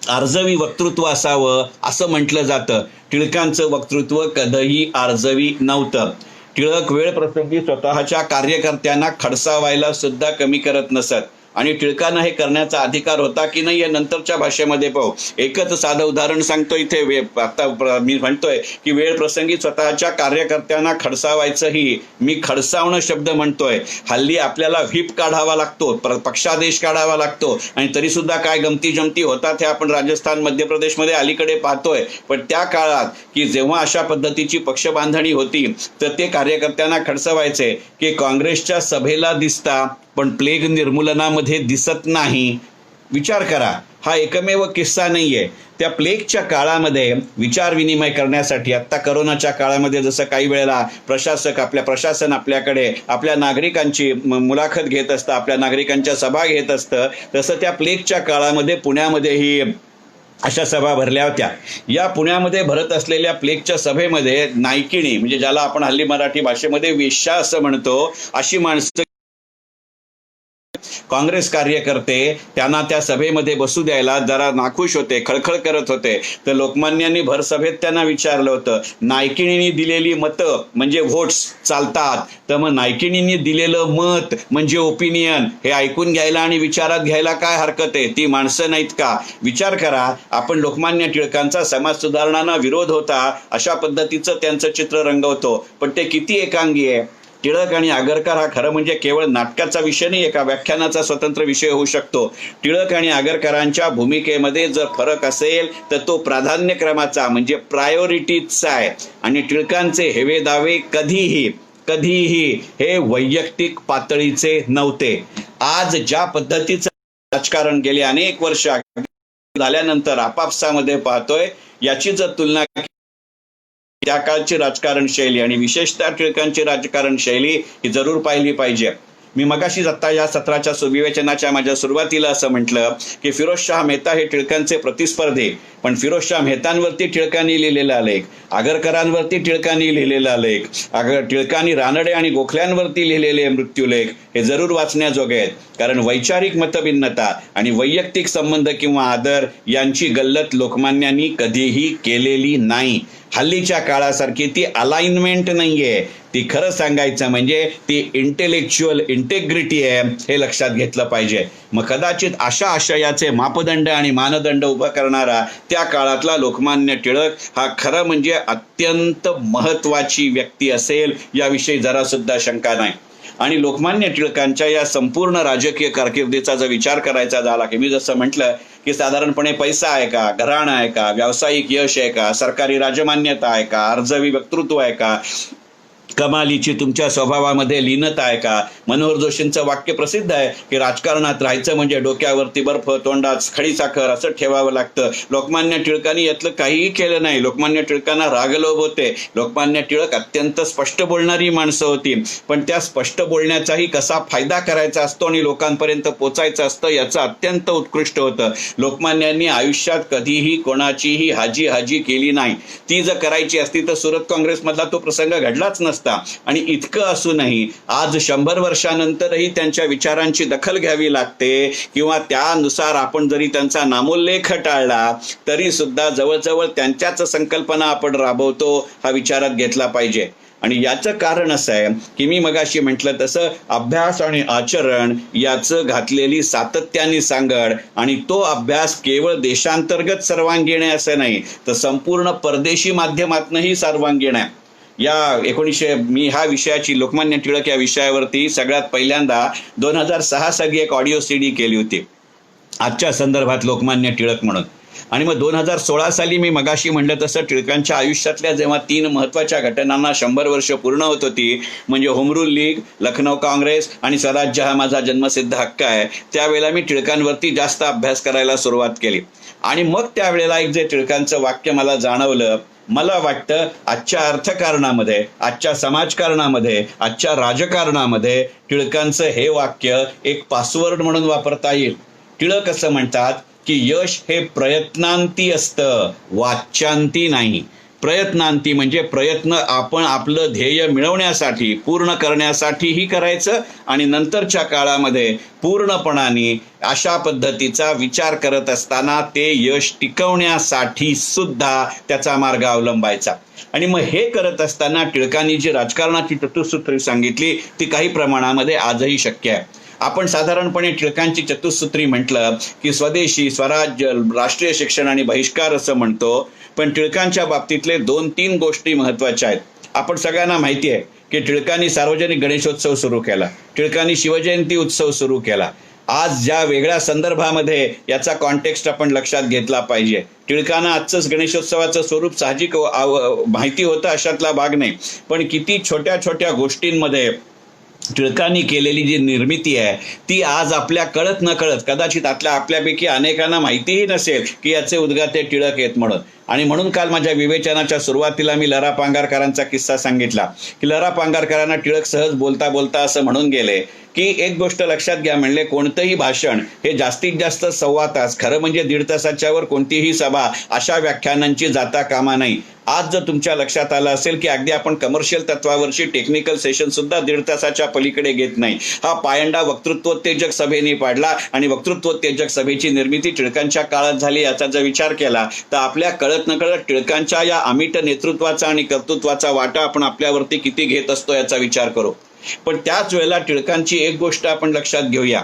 आर्जवी वक्तृत्व असावं असं म्हटलं जातं. टिळकांचं वक्तृत्व कधीही आर्जवी नव्हतं. टिळक वेळ प्रसंगी स्वतःच्या कार्यकर्त्यांना खडसावायला सुद्धा कमी करत नसत. आणि टिळकांना हे करण्याचा अधिकार होता की नाही हे नंतरच्या भाषेमध्ये पाहू. एकच साधं उदाहरण सांगतो इथे. आता मी म्हणतोय की वेळ प्रसंगी स्वतःच्या कार्यकर्त्यांना खडसावायचंही, मी खडसावणं शब्द म्हणतोय. हल्ली आपल्याला व्हीप काढावा लागतो, पक्षादेश काढावा लागतो, आणि तरी सुद्धा काय गमती जमती होतात हे आपण राजस्थान मध्य प्रदेशमध्ये अलीकडे पाहतोय. पण त्या काळात की जेव्हा अशा पद्धतीची पक्षबांधणी होती तर ते कार्यकर्त्यांना खडसवायचे की काँग्रेसच्या सभेला दिसता पण प्लेग निर्मूलनामध्ये दिसत नाही. विचार करा, हा एकमेव किस्सा नाहीये. त्या प्लेगच्या काळामध्ये विचार विनिमय करण्यासाठी, आत्ता करोनाच्या काळामध्ये जसं काही वेळेला प्रशासन आपल्याकडे आपल्या नागरिकांची मुलाखत घेत असतं, आपल्या नागरिकांच्या सभा घेत असतं, तसं त्या प्लेगच्या काळामध्ये पुण्यामध्येही अशा सभा भरल्या होत्या. या पुण्यामध्ये भरत असलेल्या प्लेगच्या सभेमध्ये नायकिणी, म्हणजे ज्याला आपण हल्ली मराठी भाषेमध्ये वेश्या असं म्हणतो, अशी माणसं, काँग्रेस कार्यकर्ते त्यांना त्या सभेमध्ये बसू द्यायला जरा नाखुश होते, खळखळ करत होते. तर लोकमान्यांनी भर सभेत त्यांना विचारलं होतं, नायकिणींनी दिलेली मतं म्हणजे व्होट्स चालतात, तर मग नायकिणींनी दिलेलं मत म्हणजे ओपिनियन हे ऐकून घ्यायला आणि विचारात घ्यायला काय हरकत आहे? ती माणसं नाहीत का? विचार करा. आपण लोकमान्य टिळकांचा समाज सुधारणांना विरोध होता अशा पद्धतीचं त्यांचं चित्र रंगवतो, पण ते किती एकांगी आहे. टिळक आणि आगरकर हा खरं म्हणजे केवळ नाटकाचा विषय नाही, एका व्याख्यानाचा स्वतंत्र विषय होऊ शकतो. टिळक आणि आगरकरांच्या भूमिकेमध्ये जर फरक असेल तर तो प्राधान्यक्रमाचा म्हणजे प्रायोरिटीचा आहे. आणि टिळकांचे हेवे दावे कधीही हे वैयक्तिक पातळीचे नव्हते. आज ज्या पद्धतीचं राजकारण गेले अनेक वर्ष झाल्यानंतर आपापसामध्ये पाहतोय, याची जर तुलना त्या काळची राजकारण शैली आणि विशेषतः टिळकांची राजकारण शैली ही जरूर पाहिली पाहिजे. मी मगाशीच आता या सत्राच्या सुविवेचनाच्या माझ्या सुरुवातीला असं म्हटलं की फिरोजशाह मेहता हे टिळकांचे प्रतिस्पर्धी, पण फिरोजशाह मेहतांवरती टिळकांनी लिहिलेला लेख, आगरकरांवरती टिळकांनी लिहिलेला लेख, टिळकांनी रानडे आणि गोखल्यांवरती लिहिलेले मृत्यूलेख हे जरूर वाचण्याजोगे आहेत. कारण वैचारिक मतभिन्नता आणि वैयक्तिक संबंध किंवा आदर यांची गल्लत लोकमान्यांनी कधीही केलेली नाही. हल्लीच्या काळासारखी ती अलाइनमेंट नाहीये, ती खरं सांगायचं म्हणजे ती इंटेलेक्च्युअल इंटेग्रिटी आहे, हे लक्षात घेतलं पाहिजे. मग कदाचित अशा आशयाचे मापदंड आणि मानदंड उभं करणारा त्या काळातला लोकमान्य टिळक हा खरं म्हणजे अत्यंत महत्वाची व्यक्ती असेल याविषयी जरा सुद्धा शंका नाही. आणि लोकमान्य टिळकांच्या या संपूर्ण राजकीय कारकिर्दीचा जर विचार करायचा झाला की मी जसं म्हटलं की साधारणपणे पैसा आहे का, घराणं आहे का, व्यावसायिक यश आहे का, सरकारी राजमान्यता आहे का, अर्जवी वक्तृत्व आहे का, कमालीची तुमच्या स्वभावामध्ये लीनता आहे का? मनोहर जोशींचं वाक्य प्रसिद्ध आहे की राजकारणात राहायचं म्हणजे डोक्यावरती बर्फ, तोंडात खडीसाखर असं ठेवावं लागतं. लोकमान्य टिळकांनी यातलं काहीही केलं नाही. लोकमान्य टिळकांना रागलोभ होते. लोकमान्य टिळक अत्यंत स्पष्ट बोलणारी माणसं होती, पण त्या स्पष्ट बोलण्याचाही कसा फायदा करायचा असतो आणि लोकांपर्यंत पोचायचं असतं याचं अत्यंत उत्कृष्ट होतं. लोकमान्यांनी आयुष्यात कधीही कोणाचीही हाजी केली नाही. ती जर करायची असती तर सुरत काँग्रेसमधला तो प्रसंग घडलाच नसता. आणि इतकं असूनही आज 100 वर्षानंतरही त्यांच्या विचारांची दखल घ्यावी लागते किंवा त्यानुसार आपण जरी त्यांचा नामोल्लेख टाळला तरी सुद्धा जवळजवळ त्यांच्याच संकल्पना आपण राबवतो हा विचारात घेतला पाहिजे. आणि याचं कारण असं आहे की मी मगाशी म्हटलं तसं अभ्यास आणि आचरण याचं घातलेली सातत्याने सांगड, आणि तो अभ्यास केवळ देशांतर्गत सर्वांगीण आहे असं नाही तर संपूर्ण परदेशी माध्यमातूनही सर्वांगीण आहे. मी ह्या विषयाची लोकमान्य टिळक या विषयावरती सगळ्यात पहिल्यांदा 2006 साली एक ऑडिओ सीडी केली होती आजच्या संदर्भात लोकमान्य टिळक म्हणून. आणि मग 2016 साली मी मगाशी म्हणलं तसं टिळकांच्या आयुष्यातल्या जेव्हा 3 महत्वाच्या घटनांना 100 वर्ष पूर्ण होत होती, म्हणजे होमरूल लीग, लखनौ काँग्रेस आणि स्वराज्य हा माझा जन्मसिद्ध हक्क आहे, त्यावेळेला मी टिळकांवरती जास्त अभ्यास करायला सुरुवात केली. आणि मग त्यावेळेला एक जे टिळकांचं वाक्य मला जाणवलं, मला वाटतं आजच्या अर्थकारणामध्ये, आजच्या समाजकारणामध्ये, आजच्या राजकारणामध्ये टिळकांचं हे वाक्य एक पासवर्ड म्हणून वापरता येईल. टिळक असं म्हणतात की यश हे प्रयत्नांती असतं, वाच्यांती नाही. प्रयत्नांती म्हणजे प्रयत्न आपण आपलं ध्येय मिळवण्यासाठी, पूर्ण करण्यासाठीही करायचं आणि नंतरच्या काळामध्ये पूर्णपणाने अशा पद्धतीचा विचार करत असताना ते यश टिकवण्यासाठी सुद्धा त्याचा मार्ग अवलंबायचा. आणि मग हे करत असताना टिळकांनी जी राजकारणाची चतुसूत्री सांगितली ती काही प्रमाणामध्ये आजही शक्य आहे. आपण साधारणपणे टिळकांची चतुसूत्री म्हटलं की स्वदेशी, स्वराज्य, राष्ट्रीय शिक्षण आणि बहिष्कार असं म्हणतो. पण टिळकांच्या बाबतीतले 2-3 गोष्टी महत्वाच्या आहेत. आपण सगळ्यांना माहिती आहे की टिळकांनी सार्वजनिक गणेशोत्सव सुरू केला, टिळकांनी शिवजयंती उत्सव सुरू केला. आज ज्या वेगळ्या संदर्भामध्ये याचा कॉन्टेक्स्ट आपण लक्षात घेतला पाहिजे. टिळकांना आजच गणेशोत्सवाचं स्वरूप साहजिक माहिती होतं, अशातला भाग नाही. पण किती छोट्या छोट्या गोष्टींमध्ये टिळकांनी केलेली जी निर्मिती आहे ती आज आपल्या कळत न कळत, कदाचित आपल्यापैकी अनेकांना माहितीही नसेल की याचे उद्गाते टिळक आहेत म्हणून. आणि म्हणून काल माझ्या विवेचनाच्या सुरुवातीला मी लरा पांगारकरांचा किस्सा सांगितला की लरा पांगारकरांना टिळक सहज बोलता बोलता असं म्हणून गेले की एक गोष्ट लक्षात घ्या, म्हणले कोणतंही भाषण हे जास्तीत जास्त 1.25 तास, खरं म्हणजे 1.5 तासाच्या वर कोणतीही सभा अशा व्याख्यानांची जाता कामा नाही. आज जर तुमच्या लक्षात आलं असेल की अगदी आपण कमर्शियल तत्वावरची टेक्निकल सेशन सुद्धा 1.5 तासाच्या पलीकडे घेत नाही. हा पायंडा वक्तृत्वोत्तेजक सभेने पाडला आणि वक्तृत्वोत्तेजक सभेची निर्मिती टिळकांच्या काळात झाली. याचा जर विचार केला तर आपल्या कळत नकळत टिळकांच्या या अमिट नेतृत्वाचा आणि कर्तृत्वाचा वाटा आपण आपल्यावरती किती घेत असतो याचा विचार करू. पण त्याच वेळेला टिळकांची एक गोष्ट आपण लक्षात घेऊया.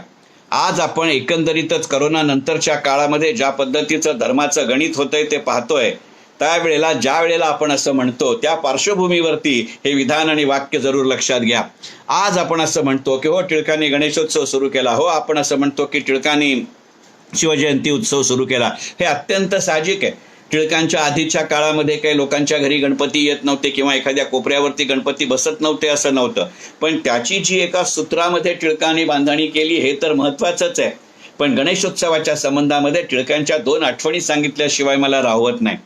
आज आपण एकंदरीतच करोना नंतरच्या काळामध्ये ज्या पद्धतीचं धर्माचं गणित होतंय ते पाहतोय. त्यावेळेला ज्या वेळेला आपण असं म्हणतो त्या पार्श्वभूमीवरती हे विधान आणि वाक्य जरूर लक्षात घ्या. आज आपण असं म्हणतो की हो टिळकांनी गणेशोत्सव सुरू केला, हो आपण असं म्हणतो की टिळकांनी शिवजयंती उत्सव सुरू केला. हे अत्यंत साहजिक आहे. टिळकांच्या आधीच्या काळामध्ये काही लोकांच्या घरी गणपती येत नव्हते किंवा एखाद्या कोपऱ्यावरती गणपती बसत नव्हते असं नव्हतं. पण त्याची जी एका सूत्रामध्ये टिळकांनी बांधणी केली हे तर महत्वाचंच आहे. पण गणेशोत्सवाच्या संबंधामध्ये टिळकांच्या 2 आठवणी सांगितल्याशिवाय मला राहवत नाही.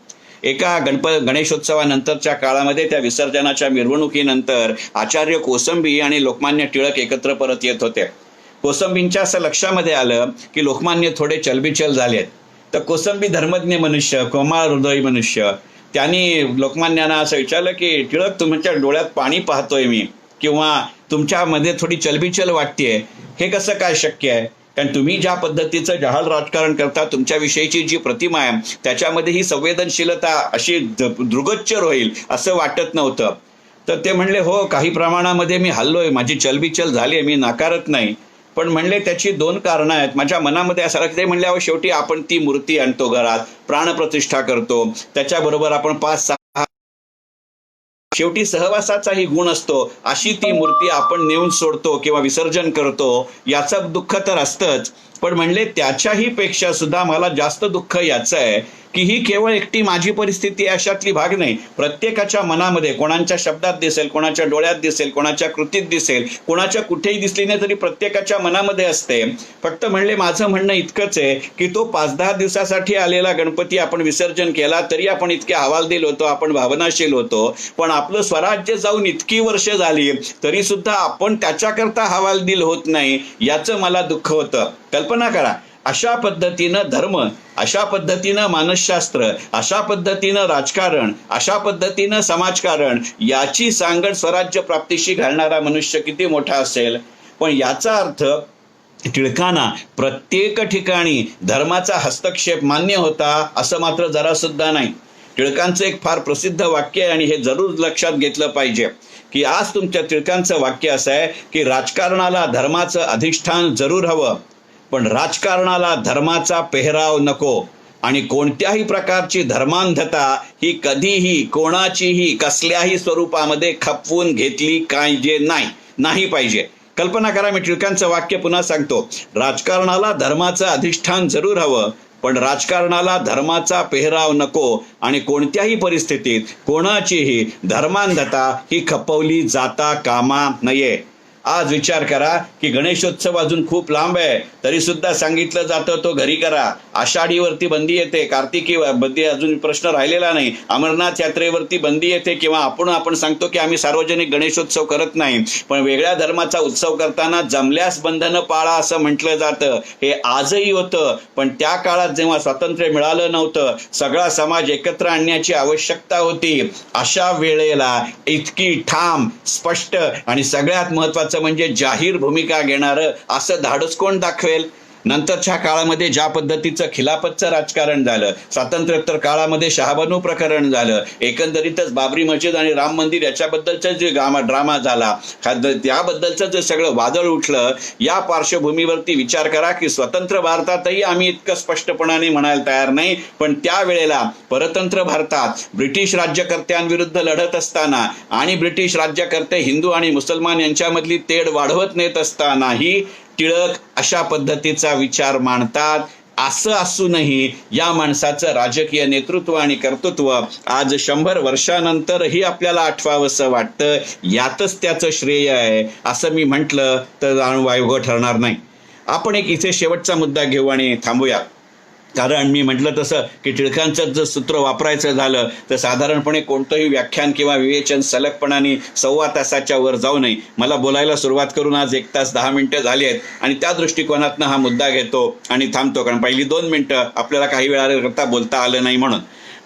एका गणेशोत्सवानंतरच्या काळामध्ये त्या विसर्जनाच्या मिरवणुकीनंतर आचार्य कोसंबी आणि लोकमान्य टिळक एकत्र परत येत होते. कोसंबींच्या असं लक्षामध्ये आलं की लोकमान्य थोडे चलबिचल झालेत. तर कोसंबी धर्मज्ञ मनुष्य, कोमल हृदयी मनुष्य, त्यांनी लोकमान्यांना असं विचारलं की टिळक तुमच्या डोळ्यात पाणी पाहतोय मी, किंवा तुमच्यामध्ये थोडी चलबिचल वाटतेय, हे कसं काय शक्य आहे? कारण तुम्ही ज्या पद्धतीचं जहाल राजकारण करता, तुमच्याविषयीची जी प्रतिमा आहे त्याच्यामध्ये ही संवेदनशीलता अशी दृगोच्चर होईल असं वाटत नव्हतं. तर ते म्हणले हो काही प्रमाणामध्ये मी हल्लोय, माझी चलबिचल झाली, मी नाकारत नाही. पण म्हणले त्याची 2 कारणं आहेत. माझ्या मनामध्ये असं ते म्हणले अहो शेवटी आपण ती मूर्ती आणतो घरात, प्राणप्रतिष्ठा करतो, त्याच्याबरोबर आपण 5-6 शेवटी सहवासाचाही गुण असतो, अशी ती मूर्ती आपण नेऊन सोडतो किंवा विसर्जन करतो, याचं दुःख तर असतंच. पण म्हणले त्याच्याही पेक्षा सुद्धा मला जास्त दुःख याचं आहे की ही केवळ एकटी माझी परिस्थिती अशातली भाग नाही. प्रत्येकाच्या मनामध्ये, कोणाच्या शब्दात दिसेल, कोणाच्या डोळ्यात दिसेल, कोणाच्या कृतीत दिसेल, कोणाच्या कुठेही दिसली नाही तरी प्रत्येकाच्या मनामध्ये असते. फक्त म्हणले माझं म्हणणं इतकंच आहे की तो 5-10 दिवसासाठी आलेला गणपती आपण विसर्जन केला तरी आपण इतके हवालदिल होतो, आपण भावनाशील होतो. पण आपलं स्वराज्य जाऊन इतकी वर्ष झाली तरी सुद्धा आपण त्याच्याकरता हवालदिल होत नाही, याचं मला दुःख होतं. कल्पना करा, अशा पद्धतीनं धर्म, अशा पद्धतीनं मानसशास्त्र, अशा पद्धतीनं राजकारण, अशा पद्धतीनं समाजकारण याची सांगड स्वराज्य प्राप्तीशी घालणारा मनुष्य किती मोठा असेल. पण याचा अर्थ टिळकांना प्रत्येक ठिकाणी धर्माचा हस्तक्षेप मान्य होता असं मात्र जरा सुद्धा नाही. टिळकांचं एक फार प्रसिद्ध वाक्य आहे आणि हे जरूर लक्षात घेतलं पाहिजे की आज तुमच्या टिळकांचं वाक्य असं आहे की राजकारणाला धर्माचं अधिष्ठान जरूर हवं, पण राजकारणाला धर्माचा पेहराव नको. आणि कोणत्याही प्रकारची धर्मांधता ही कधीही कोणाचीही कसल्याही स्वरूपामध्ये खपवून घेतली नाही पाहिजे. कल्पना करा, मी टिळकांचं वाक्य पुन्हा सांगतो, राजकारणाला धर्माचं अधिष्ठान जरूर हवं, पण राजकारणाला धर्माचा पेहराव नको आणि कोणत्याही परिस्थितीत कोणाचीही धर्मांधता ही खपवली जाता कामा नये. आज विचार करा की गणेशोत्सव अजून खूप लांब आहे तरी सुद्धा सांगितलं जातं तो घरी करा. आषाढीवरती बंदी येते, कार्तिकी बंदी अजून प्रश्न राहिलेला नाही, अमरनाथ यात्रेवरती बंदी येते, किंवा आपण सांगतो की आम्ही सार्वजनिक गणेशोत्सव करत नाही. पण वेगळ्या धर्माचा उत्सव करताना जमल्यास बंधनं पाळा असं म्हटलं जातं. हे आजही होतं, पण त्या काळात जेव्हा स्वातंत्र्य मिळालं नव्हतं, सगळा समाज एकत्र आणण्याची आवश्यकता होती. अशा वेळेला इतकी ठाम, स्पष्ट आणि सगळ्यात महत्वाचं म्हणजे जाहीर भूमिका घेणारं असं धाडस कोण दाखवेल? नंतरच्या काळामध्ये ज्या पद्धतीचं खिलाफतचं राजकारण झालं, स्वातंत्र्योत्तर काळामध्ये शहाबानू प्रकरण झालं, एकंदरीतच बाबरी मस्जिद आणि राम मंदिर याच्याबद्दलचा जे ड्रामा झाला, त्याबद्दलचं जे सगळं वादळ उठलं, या पार्श्वभूमीवरती विचार करा की स्वतंत्र भारतातही आम्ही इतकं स्पष्टपणाने म्हणायला तयार नाही, पण त्यावेळेला परतंत्र भारतात ब्रिटिश राज्यकर्त्यांविरुद्ध लढत असताना आणि ब्रिटिश राज्यकर्ते हिंदू आणि मुसलमान यांच्यामधली तेढ वाढवत नेत असतानाही टिळक अशा पद्धतीचा विचार मांडतात. असं असूनही या माणसाचं राजकीय नेतृत्व आणि कर्तृत्व आज 100 वर्षानंतरही आपल्याला आठवावंसं वाटतं. यातच त्याचं श्रेय आहे असं मी म्हटलं तर वावगं ठरणार नाही. आपण एक इथे शेवटचा मुद्दा घेऊ आणि थांबूया. कारण मी म्हटलं तसं की टिळकांचं जर सूत्र वापरायचं झालं तर साधारणपणे कोणतंही व्याख्यान किंवा विवेचन सलगपणाने 1.25 तासाच्या वर जाऊ नये. मला बोलायला सुरुवात करून आज 1 तास 10 मिनिटं झाली आहेत आणि त्या दृष्टिकोनातनं हा मुद्दा घेतो आणि थांबतो. कारण पहिली 2 मिनिटं आपल्याला काही वेळा बोलता आलं नाही म्हणून.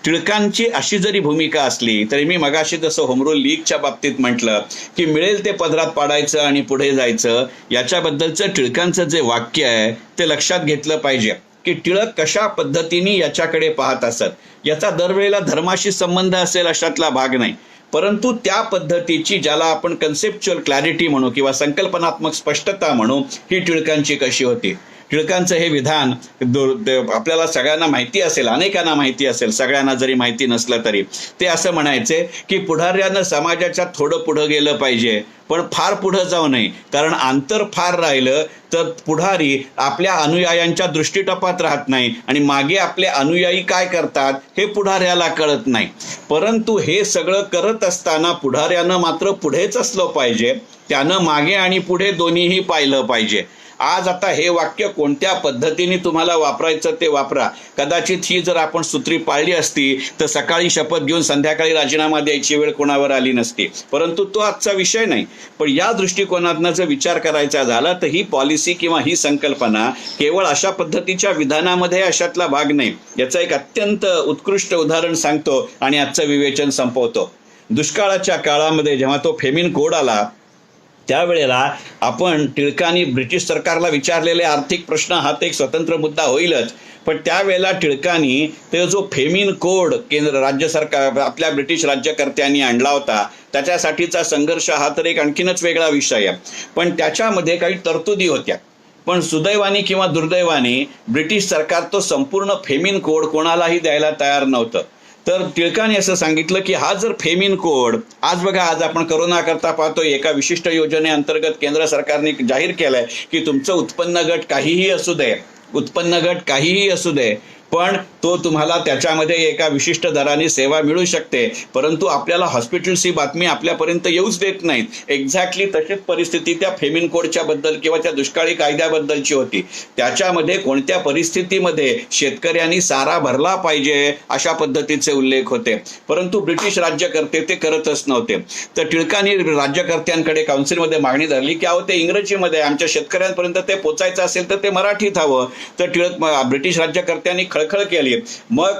टिळकांची अशी जरी भूमिका असली तरी मी मगाशी जसं होम रूल लीगच्या बाबतीत म्हटलं की मिळेल ते पदरात पाडायचं आणि पुढे जायचं, याच्याबद्दलचं टिळकांचं जे वाक्य आहे ते लक्षात घेतलं पाहिजे की टिळक कशा पद्धतीने याच्याकडे पाहत असत. याचा दरवेळेला धर्माशी संबंध असेल अशातला भाग नाही, परंतु त्या पद्धतीची ज्याला आपण कन्सेप्च्युअल क्लॅरिटी म्हणू किंवा संकल्पनात्मक स्पष्टता म्हणू, ही टिळकांची कशी होती. टिळकांचं हे विधान आपल्याला सगळ्यांना माहिती असेल, अनेकांना माहिती असेल, सगळ्यांना जरी माहिती नसलं तरी ते असं म्हणायचे की पुढाऱ्यानं समाजाच्या थोडं पुढं गेलं पाहिजे पण फार पुढं जाऊ नये. कारण अंतर फार राहिलं तर पुढारी आपल्या अनुयायांच्या दृष्टीटपात राहत नाही आणि मागे आपले अनुयायी काय करतात हे पुढाऱ्याला कळत नाही. परंतु हे सगळं करत असताना पुढाऱ्यानं मात्र पुढेच असलं पाहिजे, त्यानं मागे आणि पुढे दोन्हीही पाहिलं पाहिजे. आज आता हे वाक्य कोणत्या पद्धतीने तुम्हाला वापरायचं ते वापरा. कदाचित ही जर आपण सूत्री पाळली असती तर सकाळी शपथ घेऊन संध्याकाळी राजीनामा द्यायची वेळ कोणावर आली नसती, परंतु तो आजचा विषय नाही. पण या दृष्टिकोनातनं जर विचार करायचा झाला तर ही पॉलिसी किंवा ही संकल्पना केवळ अशा पद्धतीच्या विधानामध्ये अशातला भाग नाही. याचं एक अत्यंत उत्कृष्ट उदाहरण सांगतो आणि आजचं विवेचन संपवतो. दुष्काळाच्या काळामध्ये जेव्हा तो फेमिन कोड आला त्यावेळेला आपण टिळकांनी ब्रिटिश सरकारला विचारलेले आर्थिक प्रश्न हा एक स्वतंत्र मुद्दा होईलच, पण त्यावेळेला टिळकांनी ते जो फेमिन कोड केंद्र राज्य सरकार आपल्या ब्रिटिश राज्यकर्त्यांनी आणला होता त्याच्यासाठीचा संघर्ष हा तर एक आणखीनच वेगळा विषय आहे. पण त्याच्यामध्ये काही तरतुदी होत्या, पण सुदैवाने किंवा दुर्दैवाने ब्रिटिश सरकार तो संपूर्ण फेमिन कोड कोणालाही द्यायला तयार नव्हतं. तर टिळकांनी असं सांगितलं की हा जर फेमिन कोड आज बघा, आज आपण करोना करता पाहतोय एका विशिष्ट योजनेअंतर्गत केंद्र सरकारने जाहीर केलंय की तुमचं उत्पन्न गट काहीही असू दे पण तो तुम्हाला त्याच्यामध्ये एका विशिष्ट दराने सेवा मिळू शकते, परंतु आपल्याला हॉस्पिटल्सची बातमी आपल्यापर्यंत येऊच देत नाहीत. एक्झॅक्टली तशीच परिस्थिती त्या फेमिन कोडच्या बद्दल किंवा त्या दुष्काळी कायद्याबद्दलची होती. त्याच्यामध्ये कोणत्या परिस्थितीमध्ये शेतकऱ्यांनी सारा भरला पाहिजे अशा पद्धतीचे उल्लेख होते, परंतु ब्रिटिश राज्यकर्ते ते करतच नव्हते. तर टिळकांनी राज्यकर्त्यांकडे काउन्सिलमध्ये मागणी धरली की अहो ते इंग्रजीमध्ये आमच्या शेतकऱ्यांपर्यंत ते पोचायचं असेल तर ते मराठीत हवं. तर ब्रिटिश राज्यकर्त्यांनी खळखळ केली. मग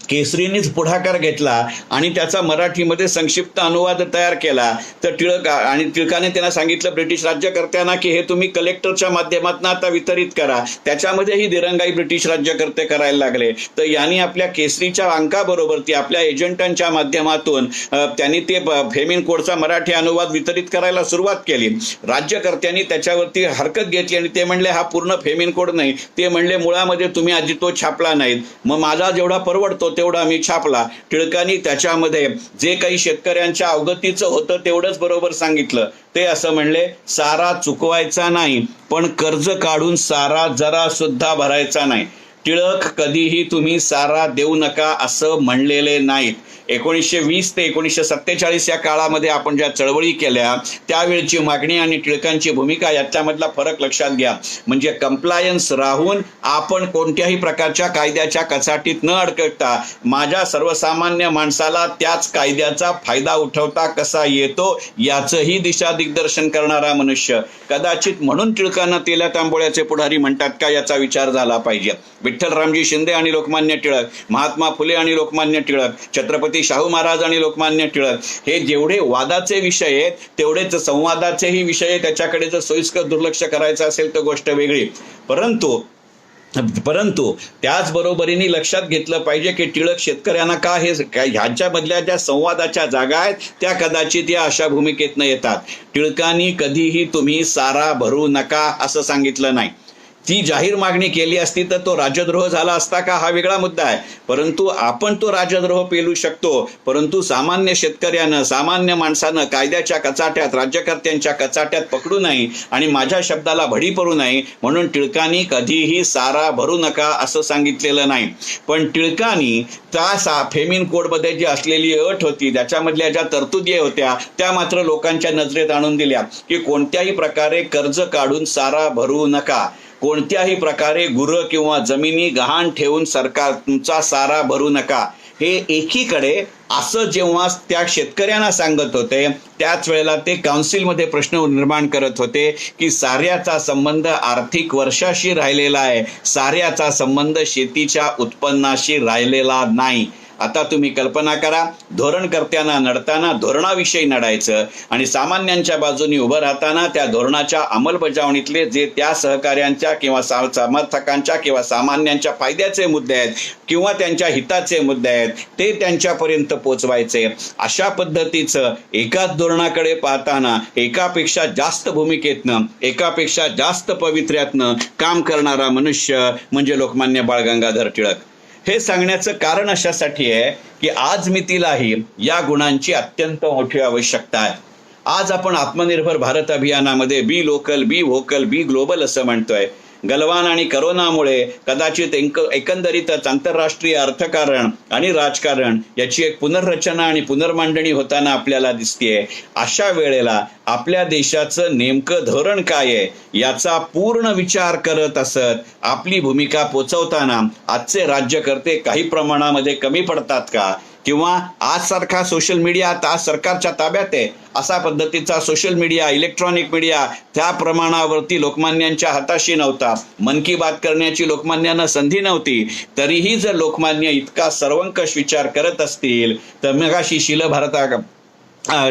केसरीनीच पुढाकार घेतला आणि त्याचा मराठीमध्ये संक्षिप्त अनुवाद तयार केला. तर टिळकाने त्यांना सांगितलं ब्रिटिश राज्यकर्त्यांना की हे तुम्ही कलेक्टरच्या माध्यमातून आता वितरित करा. त्याच्यामध्येही दिरंगाई ब्रिटिश राज्यकर्ते करायला लागले. तर यांनी आपल्या केसरीच्या अंकाबरोबर ती आपल्या एजंटांच्या माध्यमातून त्यांनी ते फेमिन कोडचा मराठी अनुवाद वितरित करायला सुरुवात केली. राज्यकर्त्यांनी त्याच्यावरती हरकत घेतली आणि ते म्हणले हा पूर्ण फेमिन कोड नाही. ते म्हणले मुळामध्ये तुम्ही आधी तो छापला नाहीत, मग माझा जेवढा परवडतो तेवढा मी छापला. टिळकांनी त्याच्यामध्ये जे काही शेतकऱ्यांच्या अवगतीचं होतं तेवढंच बरोबर सांगितलं. ते असं म्हणले सारा चुकवायचा नाही पण कर्ज काढून सारा जरा सुद्धा भरायचा नाही. टिळक कधीही तुम्ही सारा देऊ नका असं म्हणलेले नाहीत. 1920 ते 1947 या काळामध्ये आपण ज्या चळवळी केल्या त्यावेळची मागणी आणि टिळकांची भूमिका याच्यामधला फरक लक्षात घ्या. म्हणजे कंप्लायन्स राहून आपण कोणत्याही प्रकारच्या कायद्याच्या कचाटीत न अडकता माझ्या सर्वसामान्य माणसाला त्याच कायद्याचा फायदा उठवता कसा येतो याचंही दिशा दिग्दर्शन करणारा मनुष्य. कदाचित म्हणून टिळकांना तेल्या तांबोळ्याचे पुढारी म्हणतात का याचा विचार झाला पाहिजे. विठ्ठलरामजी शिंदे आणि लोकमान्य टिळक, महात्मा फुले आणि लोकमान्य टिळक, छत्रपती शाहू महाराज आणि लोकमान्य टिळक, हे जेवढे वादाचे विषय आहेत तेवढेच संवादाचेही विषय. त्याच्याकडे जर सोयीस्कर दुर्लक्ष करायचं असेल तर गोष्ट वेगळी. परंतु त्याचबरोबरीने लक्षात घेतलं पाहिजे की टिळक शेतकऱ्यांना का हे ह्यांच्यामधल्या ज्या संवादाच्या जागा आहेत त्या कदाचित या अशा भूमिकेतनं येतात. टिळकांनी कधीही तुम्ही सारा भरू नका असं सांगितलं नाही. ती जाहीर मागणी केली असती तर तो राजद्रोह झाला असता का हा वेगळा मुद्दा आहे. परंतु आपण तो राजद्रोह पेलू शकतो. परंतु सामान्य शेतकऱ्यानं, सामान्य माणसानं कायद्याच्या कचाट्यात, राज्यकर्त्यांच्या कचाट्यात पकडू नये आणि माझ्या शब्दाला भडी पडू नये म्हणून टिळकांनी कधीही सारा भरू नका असं सांगितलेलं नाही. पण टिळकांनी त्या फेमिन कोडमध्ये जी असलेली अट होती, त्याच्यामधल्या ज्या तरतुदी होत्या त्या मात्र लोकांच्या नजरेत आणून दिल्या की कोणत्याही प्रकारे कर्ज काढून सारा भरू नका, कोणत्याही प्रकारे गुरं किंवा जमिनी गहाण ठेवून सरकार तुमचा सारा भरू नका. हे एकीकडे असं जेव्हा त्या शेतकऱ्यांना सांगत होते त्याच वेळेला ते काउन्सिलमध्ये प्रश्न निर्माण करत होते की साऱ्याचा संबंध आर्थिक वर्षाशी राहिलेला आहे, साऱ्याचा संबंध शेतीच्या उत्पन्नाशी राहिलेला नाही. आता तुम्ही कल्पना करा, धोरणकर्त्यांना नडताना धोरणाविषयी नडायचं आणि सामान्यांच्या बाजूनी उभं राहताना त्या धोरणाच्या अंमलबजावणीतले जे त्या सहकार्यांच्या किंवा समर्थकांच्या किंवा सामान्यांच्या फायद्याचे मुद्दे आहेत किंवा त्यांच्या हिताचे मुद्दे आहेत ते त्यांच्यापर्यंत पोचवायचे. अशा पद्धतीचं एकाच धोरणाकडे पाहताना एकापेक्षा जास्त भूमिकेतनं, एकापेक्षा जास्त पवित्र्यातनं काम करणारा मनुष्य म्हणजे लोकमान्य बाळ गंगाधर टिळक. हे सांगण्याचं कारण अशासाठी आहे की आज मितीलाही या गुणांची अत्यंत मोठी आवश्यकता आहे. आज आपण आत्मनिर्भर भारत अभियानामध्ये बी लोकल, बी व्होकल, बी ग्लोबल असं म्हणतोय. गलवान आणि करोनामुळे कदाचित एकंदरीतच आंतरराष्ट्रीय अर्थकारण आणि राजकारण याची एक पुनर्रचना आणि पुनर्मांडणी होताना आपल्याला दिसतेय. अशा वेळेला आपल्या देशाचं नेमकं धोरण काय आहे याचा पूर्ण विचार करत असत आपली भूमिका पोचवताना आजचे राज्यकर्ते काही प्रमाणामध्ये कमी पडतात का? किंवा आजसारखा सोशल मीडिया आता आज सरकारच्या ताब्यात आहे, असा पद्धतीचा सोशल मीडिया, इलेक्ट्रॉनिक मीडिया त्या प्रमाणावरती लोकमान्यांच्या हाताशी नव्हता. मन की बात करण्याची लोकमान्यांना संधी नव्हती. तरीही जर लोकमान्य इतका सर्वंकष विचार करत असतील तर मगाशी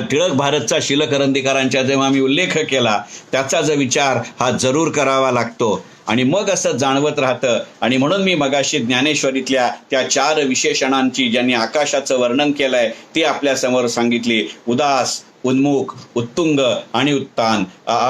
टिळक भारतचा शीलकरंदीकरांच्या जेव्हा मी उल्लेख केला त्याचा जो विचार हा जरूर करावा लागतो आणि मग असं जाणवत राहतं. आणि म्हणून मी मगाशी ज्ञानेश्वरीतल्या त्या 4 विशेषणांची ज्यांनी आकाशाचं वर्णन केलंय ती आपल्या समोर सांगितली. उदास, उन्मुख, उत्तुंग आणि उत्तान.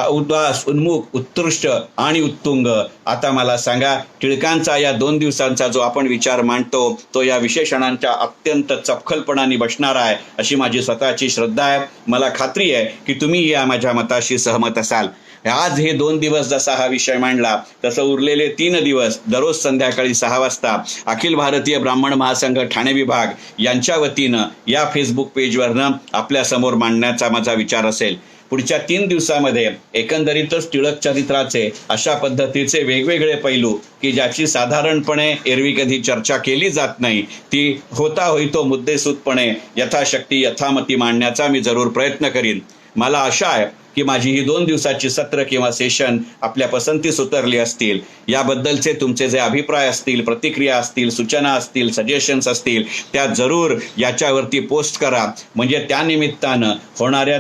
उदास, उन्मुख, उत्कृष्ट आणि उत्तुंग. आता मला सांगा, टिळकांचा या 2 दिवसांचा जो आपण विचार मांडतो तो या विशेषणांच्या अत्यंत चपखलपणाने बसणार आहे अशी माझी स्वतःची श्रद्धा आहे. मला खात्री आहे की तुम्ही या माझ्या मताशी सहमत असाल. आज हे 2 दिवस जसा हा विषय मांडला तसं उरलेले 3 दिवस दररोज संध्याकाळी 6 वाजता अखिल भारतीय ब्राह्मण महासंघ ठाणे विभाग यांच्या वतीनं या फेसबुक पेजवरनं आपल्या समोर मांडण्याचा माझा विचार असेल. पुढच्या 3 दिवसामध्ये एकंदरीतच टिळक चरित्राचे अशा पद्धतीचे वेगवेगळे पैलू की ज्याची साधारणपणे एरवी कधी चर्चा केली जात नाही ती होता होईतो मुद्देसूदपणे यथाशक्ती यथामती मांडण्याचा मी जरूर प्रयत्न करीन. मला आशा आहे की माझी ही 2 दिवसाची सत्र किंवा सेशन आपल्या पसंतीस उतरली असतील. याबद्दलचे तुमचे जे अभिप्राय असतील, प्रतिक्रिया असतील, सूचना असतील, सजेशन्स असतील त्या जरूर याच्यावरती पोस्ट करा. म्हणजे त्यानिमित्तानं होणाऱ्या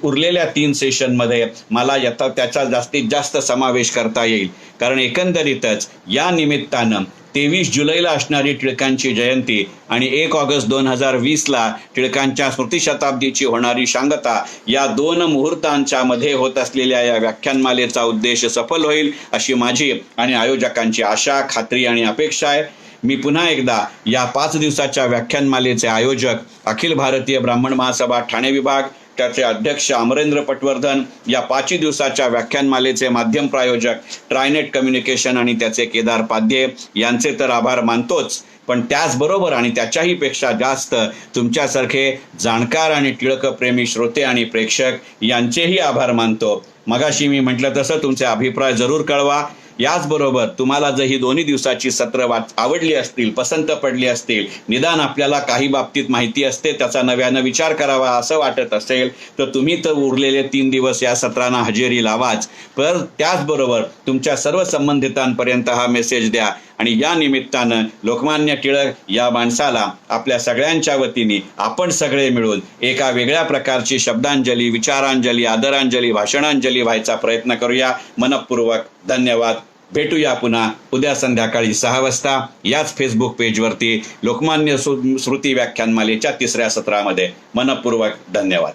उरलेल्या 3 सेशनमध्ये मला त्याचा जास्तीत जास्त समावेश करता येईल. कारण एकंदरीतच या निमित्तानं 23 जुलैला असणारी टिळकांची जयंती आणि 1 ऑगस्ट 2020ला टिळकांच्या स्मृतिशताब्दीची होणारी सांगता या 2 मुहूर्तांच्या मध्ये होत असलेल्या या व्याख्यानमालेचा उद्देश सफल होईल अशी माझी आणि आयोजकांची आशा, खात्री आणि अपेक्षा आहे. मी पुन्हा एकदा या 5 दिवसाच्या व्याख्यानमालेचे आयोजक अखिल भारतीय ब्राह्मण महासभा ठाणे विभाग, त्याचे अध्यक्ष अमरेंद्र पटवर्धन, या 5 दिवसाच्या व्याख्यानमालेचे माध्यम प्रायोजक ट्रायनेट कम्युनिकेशन आणि त्याचे केदार पाध्ये यांचे तर आभार मानतोच, पण त्याचबरोबर आणि त्याच्याही पेक्षा जास्त तुमच्यासारखे जाणकार आणि टिळकप्रेमी श्रोते आणि प्रेक्षक यांचेही आभार मानतो. मगाशी मी म्हटलं तसं तुमचे अभिप्राय जरूर कळवा. याचबरोबर तुम्हाला जर ही 2 दिवसाची सत्र आवडली असतील, पसंत पडली असतील, निदान आपल्याला काही बाबतीत माहिती असते त्याचा नव्यानं विचार करावा असं वाटत असेल तर तुम्ही तर उरलेले 3 दिवस या सत्रांना हजेरी लावाच. पण त्याचबरोबर तुमच्या सर्व संबंधितांपर्यंत हा मेसेज द्या आणि या निमित्तानं लोकमान्य टिळक या माणसाला आपल्या सगळ्यांच्या वतीने आपण सगळे मिळून एका वेगळ्या प्रकारची शब्दांजली, विचारांजली, आदरांजली, भाषणांजली व्हायचा प्रयत्न करूया. मनपूर्वक धन्यवाद. भेटूया पुन्हा उद्या संध्याकाळी 6 वाजता याच फेसबुक पेजवरती लोकमान्य स्मृती व्याख्यानमालेच्या 3ऱ्या सत्रामध्ये. मनपूर्वक धन्यवाद.